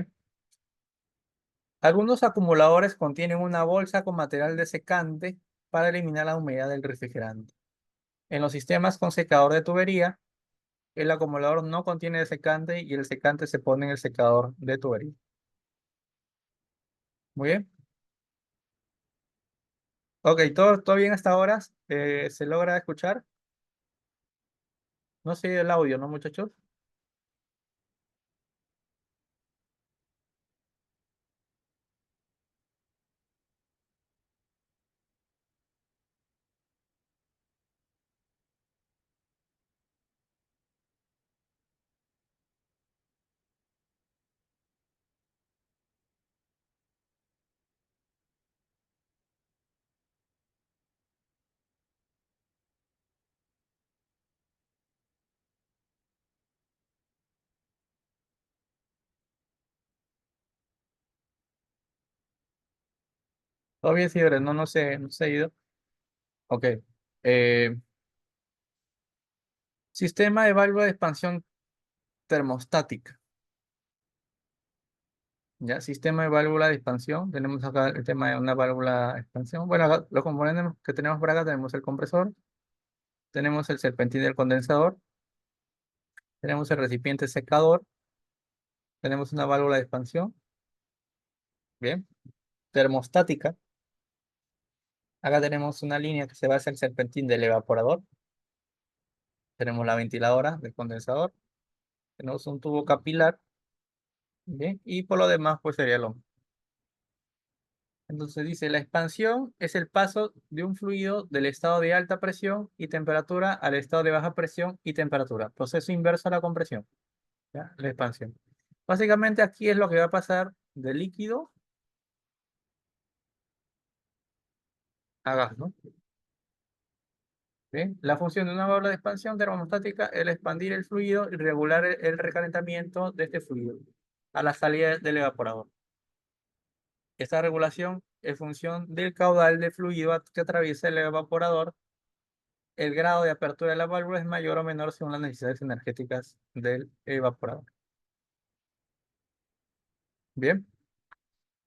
Algunos acumuladores contienen una bolsa con material desecante para eliminar la humedad del refrigerante. En los sistemas con secador de tubería, el acumulador no contiene desecante y el secante se pone en el secador de tubería. Muy bien. Ok, todo bien hasta ahora. ¿Se logra escuchar? No sé el audio, ¿no, muchachos? Todavía sí, no, no se ha ido. Ok. Eh, Sistema de válvula de expansión termostática. ¿Ya? Sistema de válvula de expansión. Tenemos acá el tema de una válvula de expansión. Bueno, acá los componentes que tenemos por acá tenemos el compresor, tenemos el serpentín del condensador, tenemos el recipiente secador, tenemos una válvula de expansión. Bien. Termostática. Acá tenemos una línea que se basa en el serpentín del evaporador. Tenemos la ventiladora del condensador. Tenemos un tubo capilar. Bien. Y por lo demás, pues sería lo. Entonces dice, la expansión es el paso de un fluido del estado de alta presión y temperatura al estado de baja presión y temperatura. Proceso inverso a la compresión, ¿ya? La expansión. Básicamente aquí es lo que va a pasar de líquido a gas, ¿no? Bien. La función de una válvula de expansión termostática es el expandir el fluido y regular el recalentamiento de este fluido a la salida del evaporador. Esta regulación es función del caudal de fluido que atraviesa el evaporador. El grado de apertura de la válvula es mayor o menor según las necesidades energéticas del evaporador. Bien,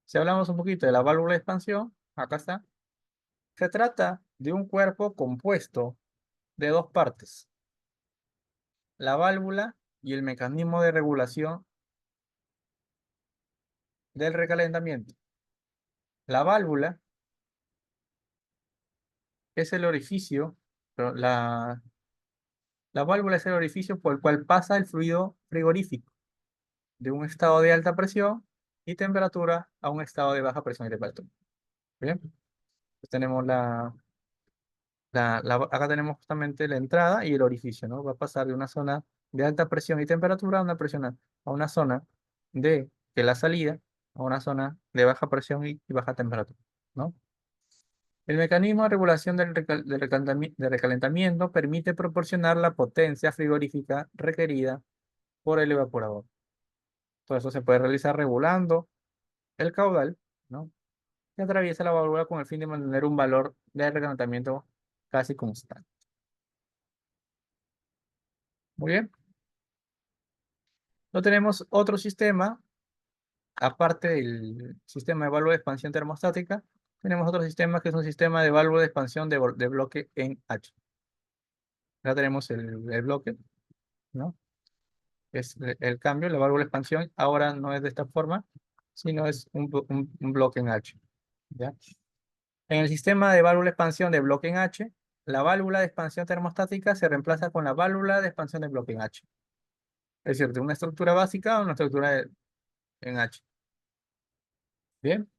si hablamos un poquito de la válvula de expansión, acá está. Se trata de un cuerpo compuesto de dos partes, la válvula y el mecanismo de regulación del recalentamiento. La válvula es el orificio, pero la válvula es el orificio por el cual pasa el fluido frigorífico de un estado de alta presión y temperatura a un estado de baja presión y temperatura. Bien, pues tenemos acá tenemos justamente la entrada y el orificio, ¿no? Va a pasar de una zona de alta presión y temperatura a una zona de la salida, a una zona de baja presión y baja temperatura, ¿no? El mecanismo de regulación del recalentamiento permite proporcionar la potencia frigorífica requerida por el evaporador. Todo eso se puede realizar regulando el caudal, ¿no? Que atraviesa la válvula con el fin de mantener un valor de recalentamiento casi constante. Muy bien. No tenemos otro sistema, aparte del sistema de válvula de expansión termostática, tenemos otro sistema que es un sistema de válvula de expansión de bloque en H. Ya tenemos el bloque, ¿no? Es el cambio, la válvula de expansión ahora no es de esta forma, sino es un bloque en H, ¿ya? En el sistema de válvula de expansión de bloque en H, la válvula de expansión termostática se reemplaza con la válvula de expansión de bloque en H. Es decir, de una estructura básica a una estructura en H. Bien,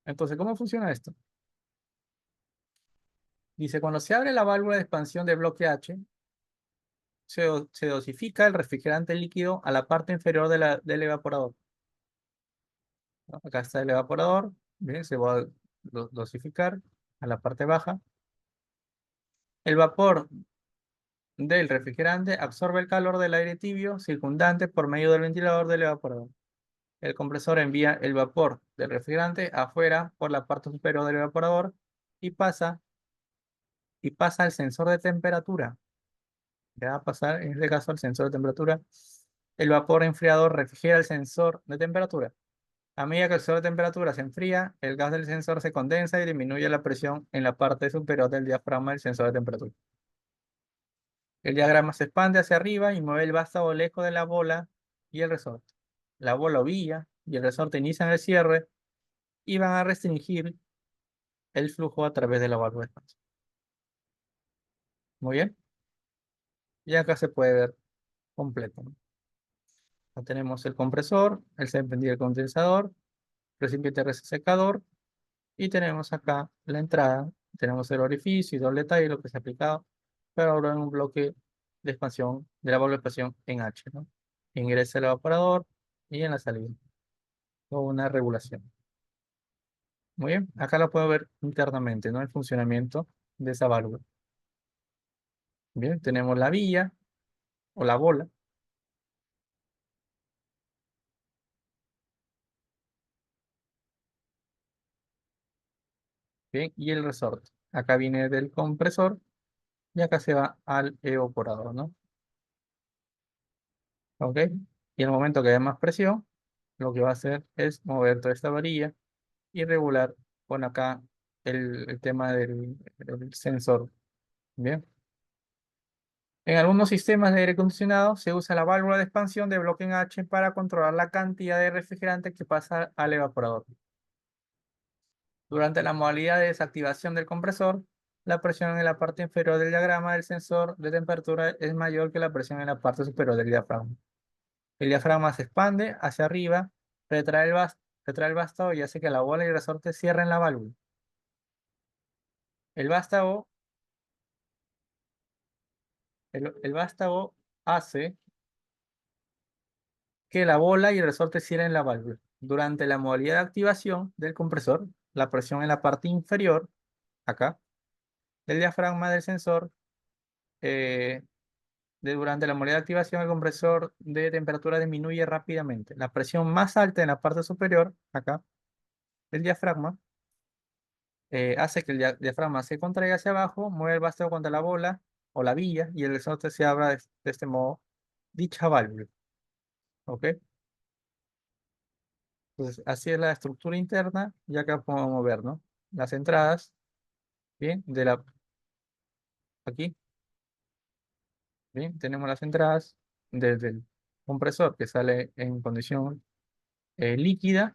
entonces, ¿cómo funciona esto? Dice, cuando se abre la válvula de expansión de bloque H, se dosifica el refrigerante líquido a la parte inferior del evaporador, ¿no? Acá está el evaporador, bien, se va a dosificar a la parte baja. El vapor del refrigerante absorbe el calor del aire tibio circundante por medio del ventilador del evaporador. El compresor envía el vapor del refrigerante afuera por la parte superior del evaporador y pasa, y pasa al sensor de temperatura. Ya va a pasar, en este caso, al sensor de temperatura. El vapor enfriador refrigera el sensor de temperatura. A medida que el sensor de temperatura se enfría, el gas del sensor se condensa y disminuye la presión en la parte superior del diafragma del sensor de temperatura. El diagrama se expande hacia arriba y mueve el vástago lejos de la bola y el resorte. La bola ovilla y el resorte inician el cierre y van a restringir el flujo a través de la válvula de expansión. Muy bien. Y acá se puede ver completo, ¿no? Acá tenemos el compresor, el serpentín del condensador, recipiente secador y tenemos acá la entrada. Tenemos el orificio y doble detalle, lo que se ha aplicado, pero ahora en un bloque de expansión de la válvula de expansión en H, ¿no? Ingresa el evaporador y en la salida, con una regulación. Muy bien, acá lo puedo ver internamente, ¿no? El funcionamiento de esa válvula. Bien, tenemos la vía o la bola. Bien, y el resorte. Acá viene del compresor y acá se va al evaporador, ¿no? ¿Ok? Y en el momento que haya más presión, lo que va a hacer es mover toda esta varilla y regular con acá el tema del sensor. Bien. En algunos sistemas de aire acondicionado se usa la válvula de expansión de bloque en H para controlar la cantidad de refrigerante que pasa al evaporador. Durante la modalidad de desactivación del compresor, la presión en la parte inferior del diagrama del sensor de temperatura es mayor que la presión en la parte superior del diafragma. El diafragma se expande hacia arriba, retrae el vástago y hace que la bola y el resorte cierren la válvula. El vástago, el vástago hace que la bola y el resorte cierren la válvula. Durante la modalidad de activación del compresor, la presión en la parte inferior, acá, del diafragma del sensor, durante la modalidad de activación, el compresor de temperatura disminuye rápidamente. La presión más alta en la parte superior, acá, del diafragma, hace que el diafragma se contraiga hacia abajo, mueve el vástago contra la bola o la villa y el resorte se abra de este modo dicha válvula. ¿Ok? Entonces, así es la estructura interna y acá podemos ver, ¿no? Las entradas, bien, aquí, bien, tenemos las entradas desde el compresor que sale en condición líquida,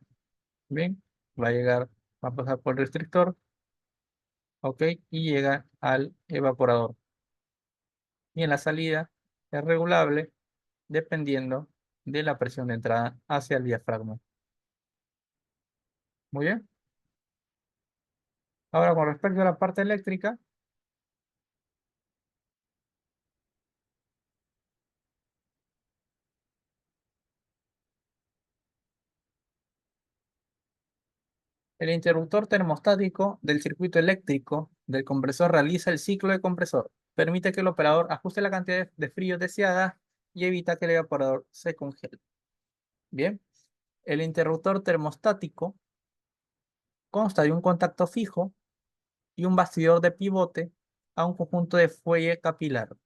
bien, va a llegar, va a pasar por el restrictor, ok, y llega al evaporador. Y en la salida es regulable dependiendo de la presión de entrada hacia el diafragma. Muy bien. Ahora, con respecto a la parte eléctrica, el interruptor termostático del circuito eléctrico del compresor realiza el ciclo de compresor. Permite que el operador ajuste la cantidad de frío deseada y evita que el evaporador se congele. Bien. El interruptor termostático consta de un contacto fijo y un bastidor de pivote a un conjunto de fuelle capilar.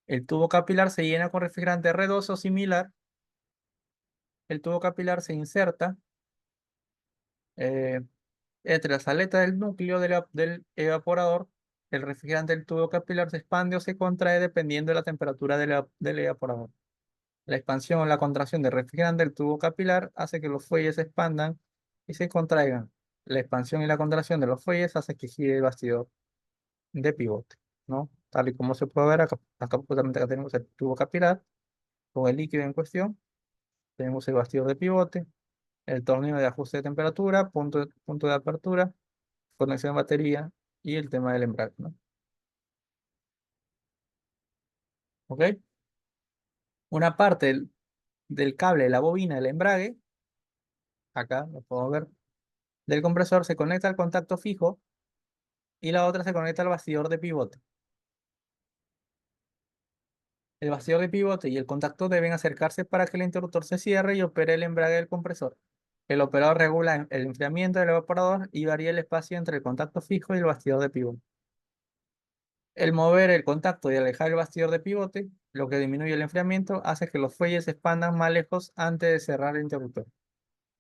El tubo capilar se llena con refrigerante R2 o similar. El tubo capilar se inserta eh, entre las aletas del núcleo del evaporador. El refrigerante del tubo capilar se expande o se contrae dependiendo de la temperatura del evaporador. La expansión o la contracción del refrigerante del tubo capilar hace que los fuelles se expandan y se contraigan. La expansión y la contracción de los fuelles hace que gire el bastidor de pivote, ¿no? Tal y como se puede ver acá justamente acá tenemos el tubo capilar con el líquido en cuestión, tenemos el bastidor de pivote, el tornillo de ajuste de temperatura, punto de apertura, conexión de batería y el tema del embrague, ¿no? ¿Ok? Una parte del cable de la bobina del embrague, acá lo podemos ver, del compresor se conecta al contacto fijo y la otra se conecta al bastidor de pivote. El bastidor de pivote y el contacto deben acercarse para que el interruptor se cierre y opere el embrague del compresor. El operador regula el enfriamiento del evaporador y varía el espacio entre el contacto fijo y el bastidor de pivote. El mover el contacto y alejar el bastidor de pivote, lo que disminuye el enfriamiento, hace que los fuelles se expandan más lejos antes de cerrar el interruptor.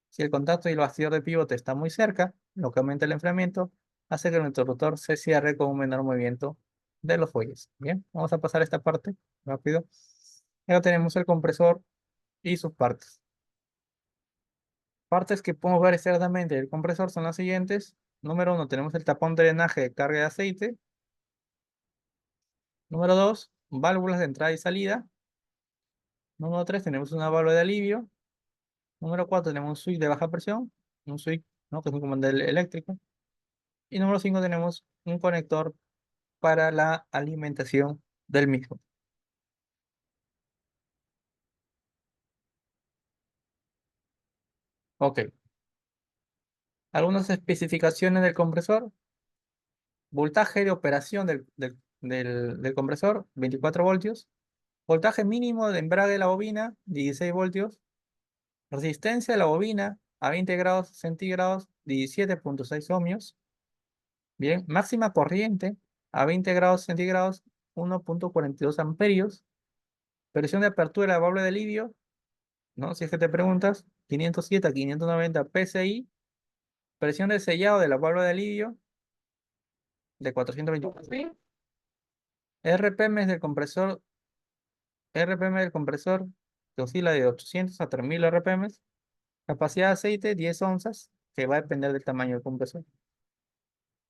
Si el contacto y el bastidor de pivote están muy cerca, lo que aumenta el enfriamiento, hace que el interruptor se cierre con un menor movimiento de los fuelles. Bien, vamos a pasar esta parte rápido. Ahora tenemos el compresor y sus partes. Partes que podemos ver externamente del compresor son las siguientes. Número 1, tenemos el tapón de drenaje de carga de aceite. Número 2, válvulas de entrada y salida. Número 3, tenemos una válvula de alivio. Número 4, tenemos un switch de baja presión, un switch, ¿no? Que es un comandante eléctrico. Y número 5, tenemos un conector para la alimentación del mismo. Ok. Algunas especificaciones del compresor. Voltaje de operación del compresor, 24 voltios. Voltaje mínimo de embrague de la bobina, 16 voltios. Resistencia de la bobina a 20 grados centígrados, 17,6 ohmios. Bien, máxima corriente a 20 grados centígrados, 1,42 amperios. Presión de apertura de la válvula de alivio, ¿no? Si es que te preguntas, 507 a 590 PSI. Presión de sellado de la válvula de alivio de 421. RPM del compresor, RPM del compresor que oscila de 800 a 3000 RPM. Capacidad de aceite 10 onzas, que va a depender del tamaño del compresor.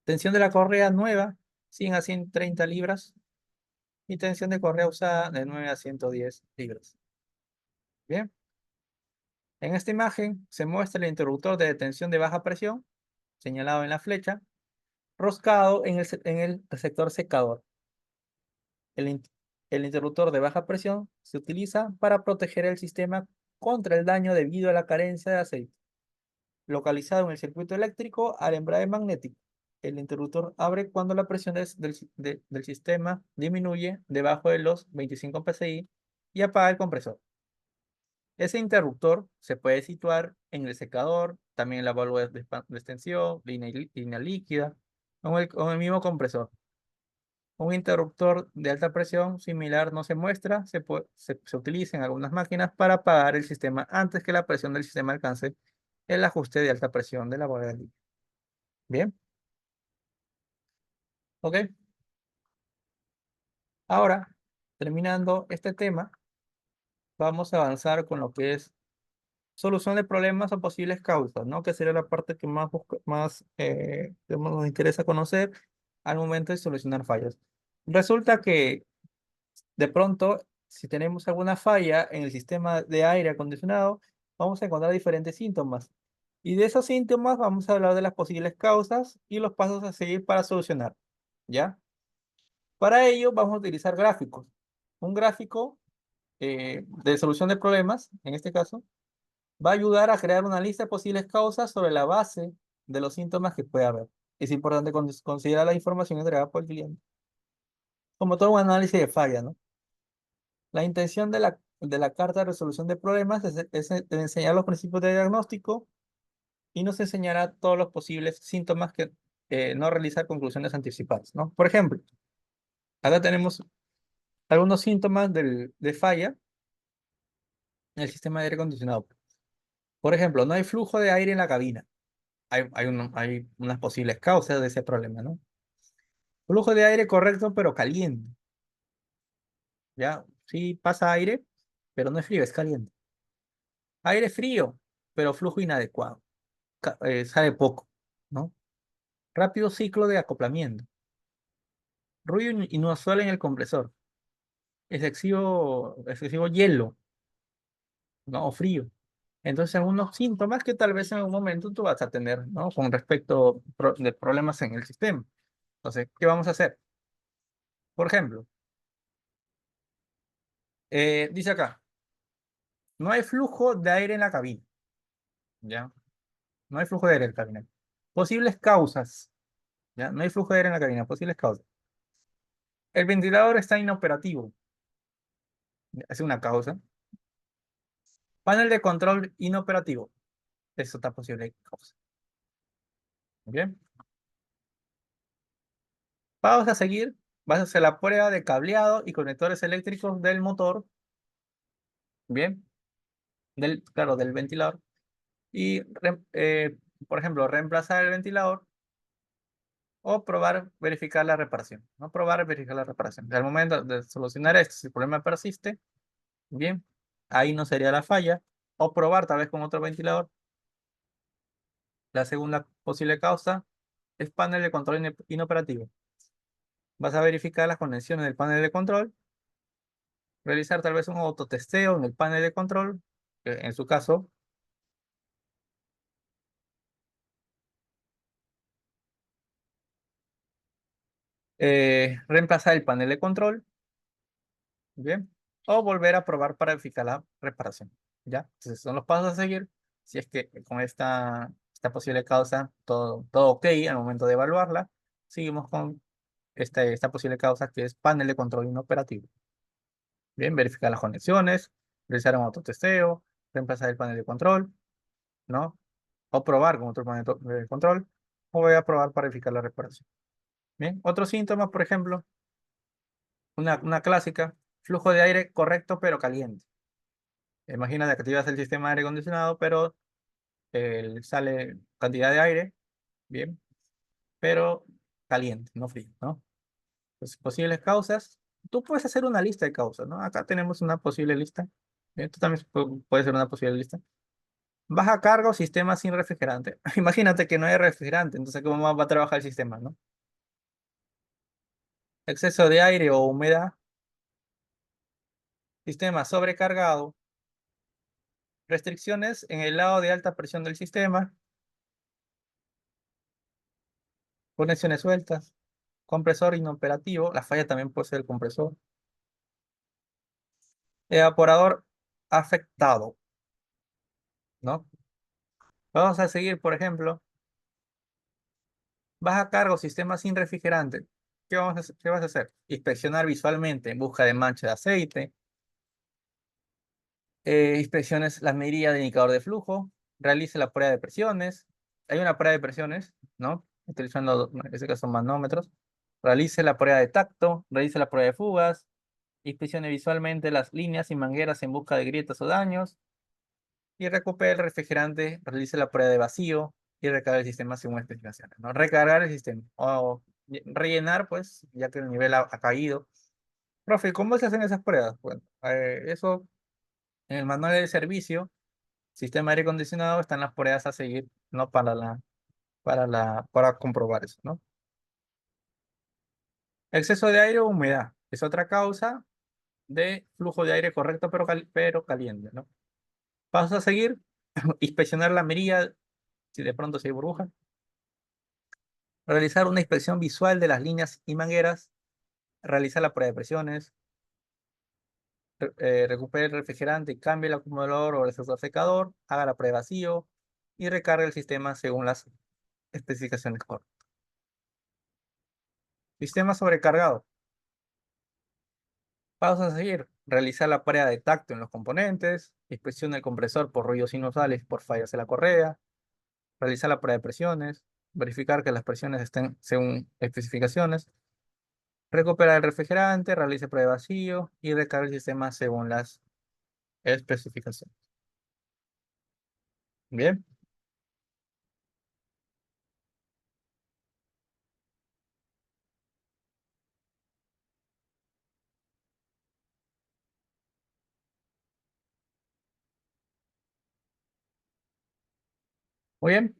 Tensión de la correa nueva, 100 a 130 libras. Y tensión de correa usada de 9 a 110 libras. Bien. En esta imagen se muestra el interruptor de detención de baja presión, señalado en la flecha, roscado en el sector secador. El, in- el interruptor de baja presión se utiliza para proteger el sistema contra el daño debido a la carencia de aceite. Localizado en el circuito eléctrico al embrague magnético. El interruptor abre cuando la presión del sistema disminuye debajo de los 25 PSI y apaga el compresor. Ese interruptor se puede situar en el secador, también en la válvula de extensión, línea líquida, o en el mismo compresor. Un interruptor de alta presión similar no se muestra, se utiliza en algunas máquinas para apagar el sistema antes que la presión del sistema alcance el ajuste de alta presión de la válvula de alivio. Bien, ok. Ahora, terminando este tema, vamos a avanzar con lo que es solución de problemas o posibles causas, ¿no? Que sería la parte que digamos, nos interesa conocer al momento de solucionar fallas. Resulta que de pronto, si tenemos alguna falla en el sistema de aire acondicionado, vamos a encontrar diferentes síntomas. Y de esos síntomas vamos a hablar de las posibles causas y los pasos a seguir para solucionar, ¿ya? Para ello vamos a utilizar gráficos. Un gráfico de solución de problemas, en este caso, va a ayudar a crear una lista de posibles causas sobre la base de los síntomas que puede haber. Es importante considerar la información entregada por el cliente. Como todo un análisis de falla, ¿no? La intención de la carta de resolución de problemas es enseñar los principios de diagnóstico y nos enseñará todos los posibles síntomas que no realizar conclusiones anticipadas, ¿no? Por ejemplo, acá tenemos algunos síntomas de falla en el sistema de aire acondicionado. Por ejemplo, no hay flujo de aire en la cabina. Hay unas posibles causas de ese problema, ¿no? Flujo de aire correcto, pero caliente. ¿Ya? Sí pasa aire, pero no es frío, es caliente. Aire frío, pero flujo inadecuado. Sale poco, ¿no? Rápido ciclo de acoplamiento. Ruido inusual en el compresor. Excesivo hielo, ¿no? O frío. Entonces, algunos síntomas que tal vez en algún momento tú vas a tener, ¿no? Con respecto de problemas en el sistema. Entonces, ¿qué vamos a hacer? Por ejemplo, dice acá, no hay flujo de aire en la cabina, ¿ya? No hay flujo de aire en la cabina. Posibles causas, ¿ya? No hay flujo de aire en la cabina, posibles causas. El ventilador está inoperativo, es una causa. Panel de control inoperativo, es otra posible causa. Bien, vamos a seguir. Vas a hacer la prueba de cableado y conectores eléctricos del motor, bien, claro, del ventilador. Y, por ejemplo, reemplazar el ventilador o probar, verificar la reparación. No probar, verificar la reparación. Al momento de solucionar esto, si el problema persiste, bien, ahí no sería la falla. O probar tal vez con otro ventilador. La segunda posible causa es panel de control inoperativo. Vas a verificar las conexiones del panel de control, realizar tal vez un autotesteo en el panel de control, que en su caso, reemplazar el panel de control, bien, o volver a probar para verificar la reparación, ¿ya? Entonces son los pasos a seguir. Si es que con esta posible causa todo ok al momento de evaluarla, seguimos con esta posible causa que es panel de control inoperativo. Bien, verificar las conexiones, realizar un autotesteo, reemplazar el panel de control, ¿no? O probar con otro panel de control, o voy a probar para verificar la reparación. Bien, otro síntoma, por ejemplo, una clásica, flujo de aire correcto pero caliente. Imagina que activas el sistema de aire acondicionado, pero sale cantidad de aire, bien, pero caliente, no frío, ¿no? Pues, posibles causas, tú puedes hacer una lista de causas, ¿no? Acá tenemos una posible lista. Bien, tú también puedes hacer una posible lista. Baja carga o sistema sin refrigerante. Imagínate que no hay refrigerante, entonces ¿cómo va a trabajar el sistema, no? Exceso de aire o humedad, sistema sobrecargado, restricciones en el lado de alta presión del sistema, conexiones sueltas, compresor inoperativo, la falla también puede ser el compresor, evaporador afectado, ¿no? Vamos a seguir, por ejemplo, baja carga o sistema sin refrigerante. ¿Qué vas a hacer? Inspeccionar visualmente en busca de mancha de aceite, inspecciones la medida de indicador de flujo, realice la prueba de presiones. Hay una prueba de presiones, ¿no? Utilizando, en este caso, manómetros. Realice la prueba de tacto, realice la prueba de fugas, inspeccione visualmente las líneas y mangueras en busca de grietas o daños y recupere el refrigerante, realice la prueba de vacío y recargue el sistema según especificaciones, ¿no? Recargar el sistema o rellenar, pues, ya que el nivel ha caído. Profe, ¿cómo se hacen esas pruebas? Bueno, eso en el manual de servicio, sistema de aire acondicionado, están las pruebas a seguir, ¿no? Para comprobar eso, ¿no? Exceso de aire o humedad es otra causa de flujo de aire correcto pero caliente, ¿no? Pasos a seguir, inspeccionar la mirilla, si de pronto se hay burbuja, realizar una inspección visual de las líneas y mangueras, realizar la prueba de presiones, recupere el refrigerante y cambie el acumulador o el sensor secador, haga la prueba de vacío y recargue el sistema según las especificaciones correctas. Sistema sobrecargado. Pasos a seguir. Realizar la prueba de tacto en los componentes, inspección del compresor por ruidos inusuales por fallas en la correa, realizar la prueba de presiones, verificar que las presiones estén según especificaciones, recupera el refrigerante, realice prueba de vacío y recarga el sistema según las especificaciones. Bien, muy bien.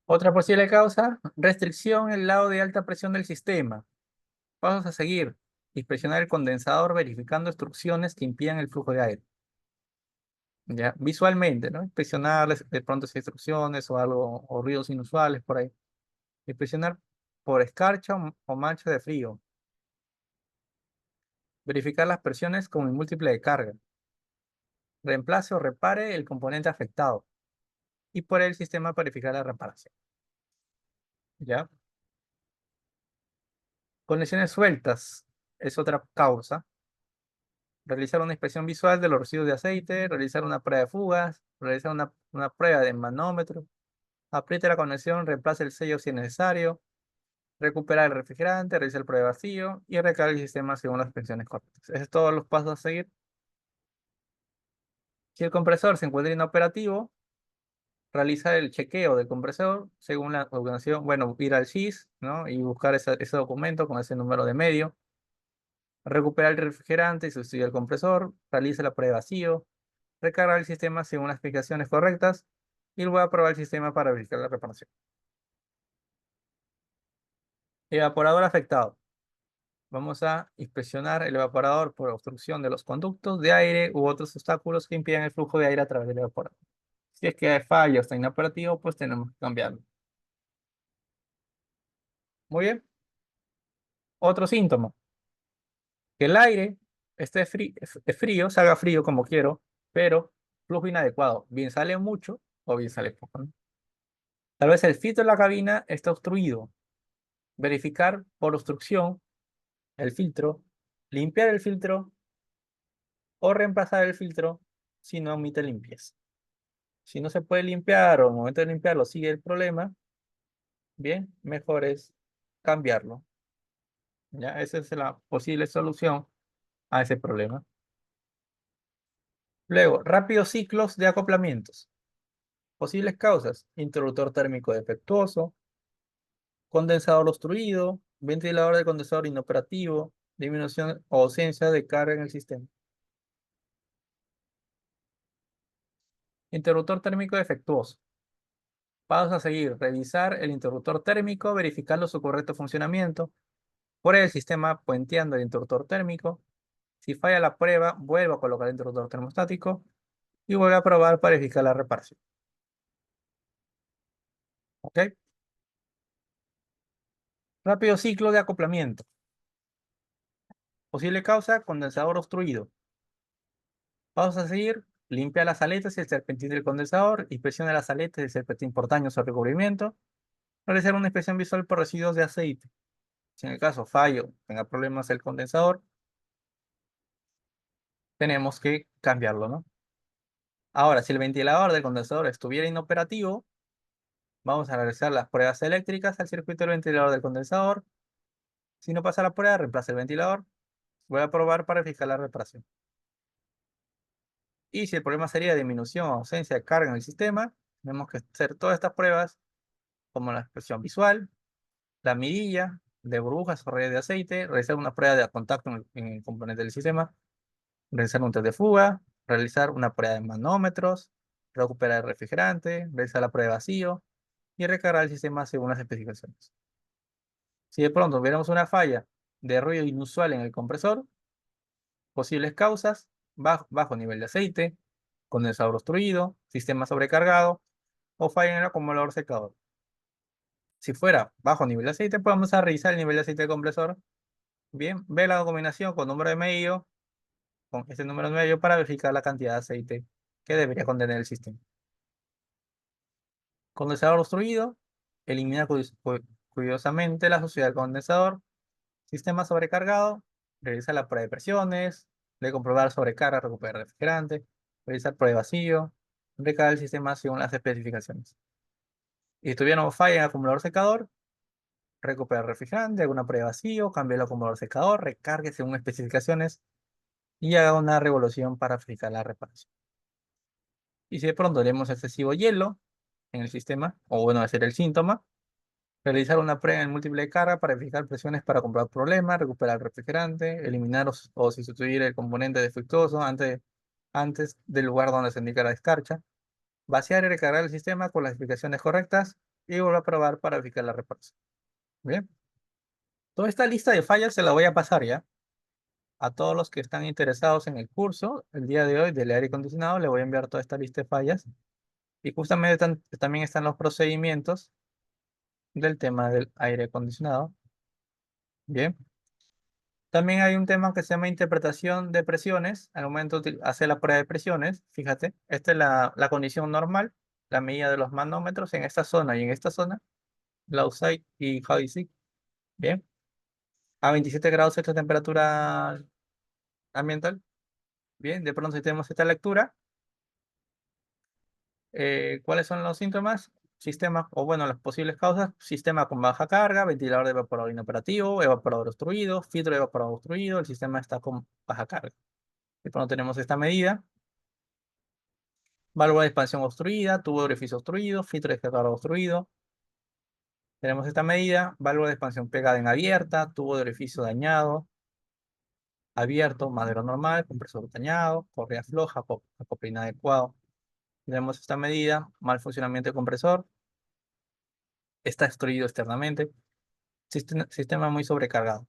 Otra posible causa, restricción en el lado de alta presión del sistema. Pasos a seguir. Inspeccionar el condensador verificando instrucciones que impidan el flujo de aire. Ya, visualmente, ¿no? Inspeccionar de pronto esas instrucciones o algo, o ruidos inusuales por ahí. Inspeccionar por escarcha o mancha de frío. Verificar las presiones con el múltiple de carga. Reemplace o repare el componente afectado. Y por el sistema verificar la reparación. ¿Ya? Conexiones sueltas es otra causa. Realizar una inspección visual de los residuos de aceite, realizar una prueba de fugas, realizar una prueba de manómetro, apriete la conexión, reemplace el sello si es necesario, recuperar el refrigerante, realizar el prueba de vacío y recargar el sistema según las inspecciones correctas. Esos son todos los pasos a seguir. Si el compresor se encuentra inoperativo, realizar el chequeo del compresor según la organización, bueno, ir al SIS, ¿no? Y buscar ese documento con ese número de medio, recuperar el refrigerante y sustituir el compresor, realiza la prueba de vacío, recargar el sistema según las explicaciones correctas y luego probar el sistema para verificar la reparación. Evaporador afectado. Vamos a inspeccionar el evaporador por obstrucción de los conductos de aire u otros obstáculos que impidan el flujo de aire a través del evaporador. Si es que hay falla o está inoperativo, pues tenemos que cambiarlo. Muy bien. Otro síntoma, que el aire esté frío, salga frío como quiero, pero flujo inadecuado. Bien sale mucho o bien sale poco, ¿no? Tal vez el filtro de la cabina está obstruido. Verificar por obstrucción el filtro, limpiar el filtro o reemplazar el filtro si no omite limpieza. Si no se puede limpiar o al momento de limpiarlo sigue el problema, bien, mejor es cambiarlo. ¿Ya? Esa es la posible solución a ese problema. Luego, rápidos ciclos de acoplamientos. Posibles causas: interruptor térmico defectuoso, condensador obstruido, ventilador de condensador inoperativo, disminución o ausencia de carga en el sistema. Interruptor térmico defectuoso. Pasos a seguir: revisar el interruptor térmico, verificando su correcto funcionamiento. Prueba el sistema puenteando el interruptor térmico. Si falla la prueba, vuelva a colocar el interruptor termostático y vuelve a probar para verificar la reparación. ¿Ok? Rápido ciclo de acoplamiento. Posible causa: condensador obstruido. Pasos a seguir: limpia las aletas y el serpentín del condensador, inspecciona las aletas y el serpentín por daños o recubrimiento. Realizar una inspección visual por residuos de aceite. Si en el caso fallo, tenga problemas el condensador, tenemos que cambiarlo, ¿no? Ahora, si el ventilador del condensador estuviera inoperativo, vamos a realizar las pruebas eléctricas al circuito del ventilador del condensador. Si no pasa la prueba, reemplaza el ventilador. Voy a probar para fijar la reparación. Y si el problema sería disminución o ausencia de carga en el sistema, tenemos que hacer todas estas pruebas, como la inspección visual, la mirilla de burbujas o redes de aceite, realizar una prueba de contacto en el componente del sistema, realizar un test de fuga, realizar una prueba de manómetros, recuperar el refrigerante, realizar la prueba de vacío y recargar el sistema según las especificaciones. Si de pronto viéramos una falla de ruido inusual en el compresor, posibles causas: bajo nivel de aceite, condensador obstruido, sistema sobrecargado o falla en el acumulador secador. Si fuera bajo nivel de aceite, pues vamos a revisar el nivel de aceite del compresor. Bien, ve la combinación con número de medio, con este número de medio para verificar la cantidad de aceite que debería contener el sistema. Condensador obstruido, elimina cuidadosamente la suciedad del condensador. Sistema sobrecargado, realiza la prueba de presiones, de comprobar sobrecarga, recuperar el refrigerante, realizar prueba de vacío, recargar el sistema según las especificaciones. Y si tuviera falla en el acumulador secador, recuperar el refrigerante, alguna prueba de vacío, cambie el acumulador secador, recargue según especificaciones y haga una revolución para verificar la reparación. Y si de pronto tenemos excesivo hielo en el sistema, o bueno, ese era el síntoma, realizar una prueba en múltiple carga para verificar presiones para comprobar problemas, recuperar el refrigerante, eliminar o sustituir el componente defectuoso antes del lugar donde se indica la descarga, vaciar y recargar el sistema con las explicaciones correctas y volver a probar para verificar la reparación. Bien, toda esta lista de fallas se la voy a pasar ya a todos los que están interesados en el curso. El día de hoy del aire acondicionado le voy a enviar toda esta lista de fallas y justamente también están los procedimientos del tema del aire acondicionado. Bien. También hay un tema que se llama interpretación de presiones. Al momento de hacer la prueba de presiones, fíjate, esta es la condición normal, la medida de los manómetros en esta zona y en esta zona, low side y high side. Bien, a 27 grados esta temperatura ambiental. Bien, de pronto si tenemos esta lectura, ¿cuáles son los síntomas? Sistema, o bueno, las posibles causas: sistema con baja carga, ventilador de evaporador inoperativo, evaporador obstruido, filtro de evaporador obstruido, el sistema está con baja carga. De pronto tenemos esta medida: válvula de expansión obstruida, tubo de orificio obstruido, filtro de escapado obstruido. Tenemos esta medida: válvula de expansión pegada en abierta, tubo de orificio dañado, abierto, más de lo normal, compresor dañado, correa floja, acople inadecuado. Tenemos esta medida: mal funcionamiento del compresor, está obstruido externamente, sistema muy sobrecargado.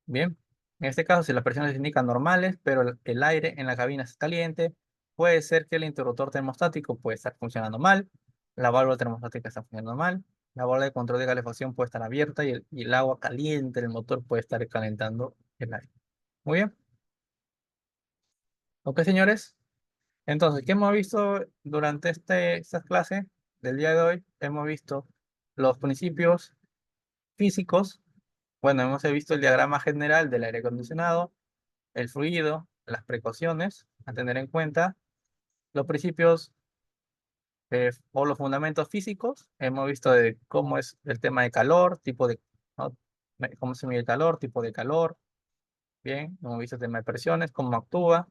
Bien, en este caso, si las presiones se indican normales, pero el aire en la cabina está caliente, puede ser que el interruptor termostático puede estar funcionando mal, la válvula termostática está funcionando mal, la válvula de control de calefacción puede estar abierta y el agua caliente del motor puede estar calentando el aire. Muy bien. Ok, señores. Entonces, ¿qué hemos visto durante esta clase del día de hoy? Hemos visto los principios físicos. Bueno, hemos visto el diagrama general del aire acondicionado, el fluido, las precauciones a tener en cuenta, los principios o los fundamentos físicos. Hemos visto de cómo es el tema de calor, tipo de, ¿no? Cómo se mide el calor, tipo de calor. Bien, hemos visto el tema de presiones, cómo actúa.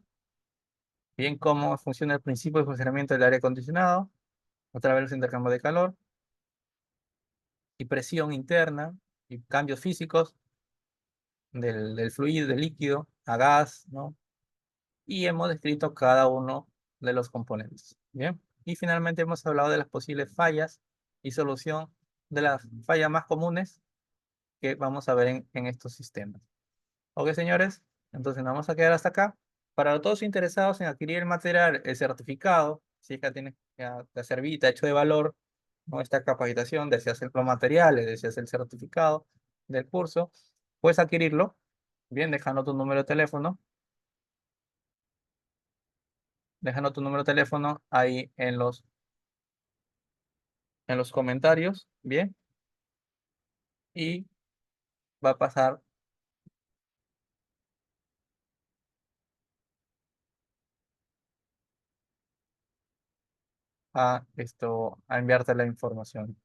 Bien, cómo funciona el principio de funcionamiento del aire acondicionado. Otra vez los intercambios de calor y presión interna y cambios físicos del fluido, del líquido a gas, ¿no? Y hemos descrito cada uno de los componentes. Bien, y finalmente hemos hablado de las posibles fallas y solución de las fallas más comunes que vamos a ver en estos sistemas. Ok, señores, entonces nos vamos a quedar hasta acá. Para todos interesados en adquirir el material, el certificado, si es que tiene la servita hecho de valor, ¿no? Esta capacitación, deseas el plan materiales, deseas el certificado del curso, puedes adquirirlo, bien, dejando tu número de teléfono, ahí en los comentarios, bien, y va a pasar a enviarte la información.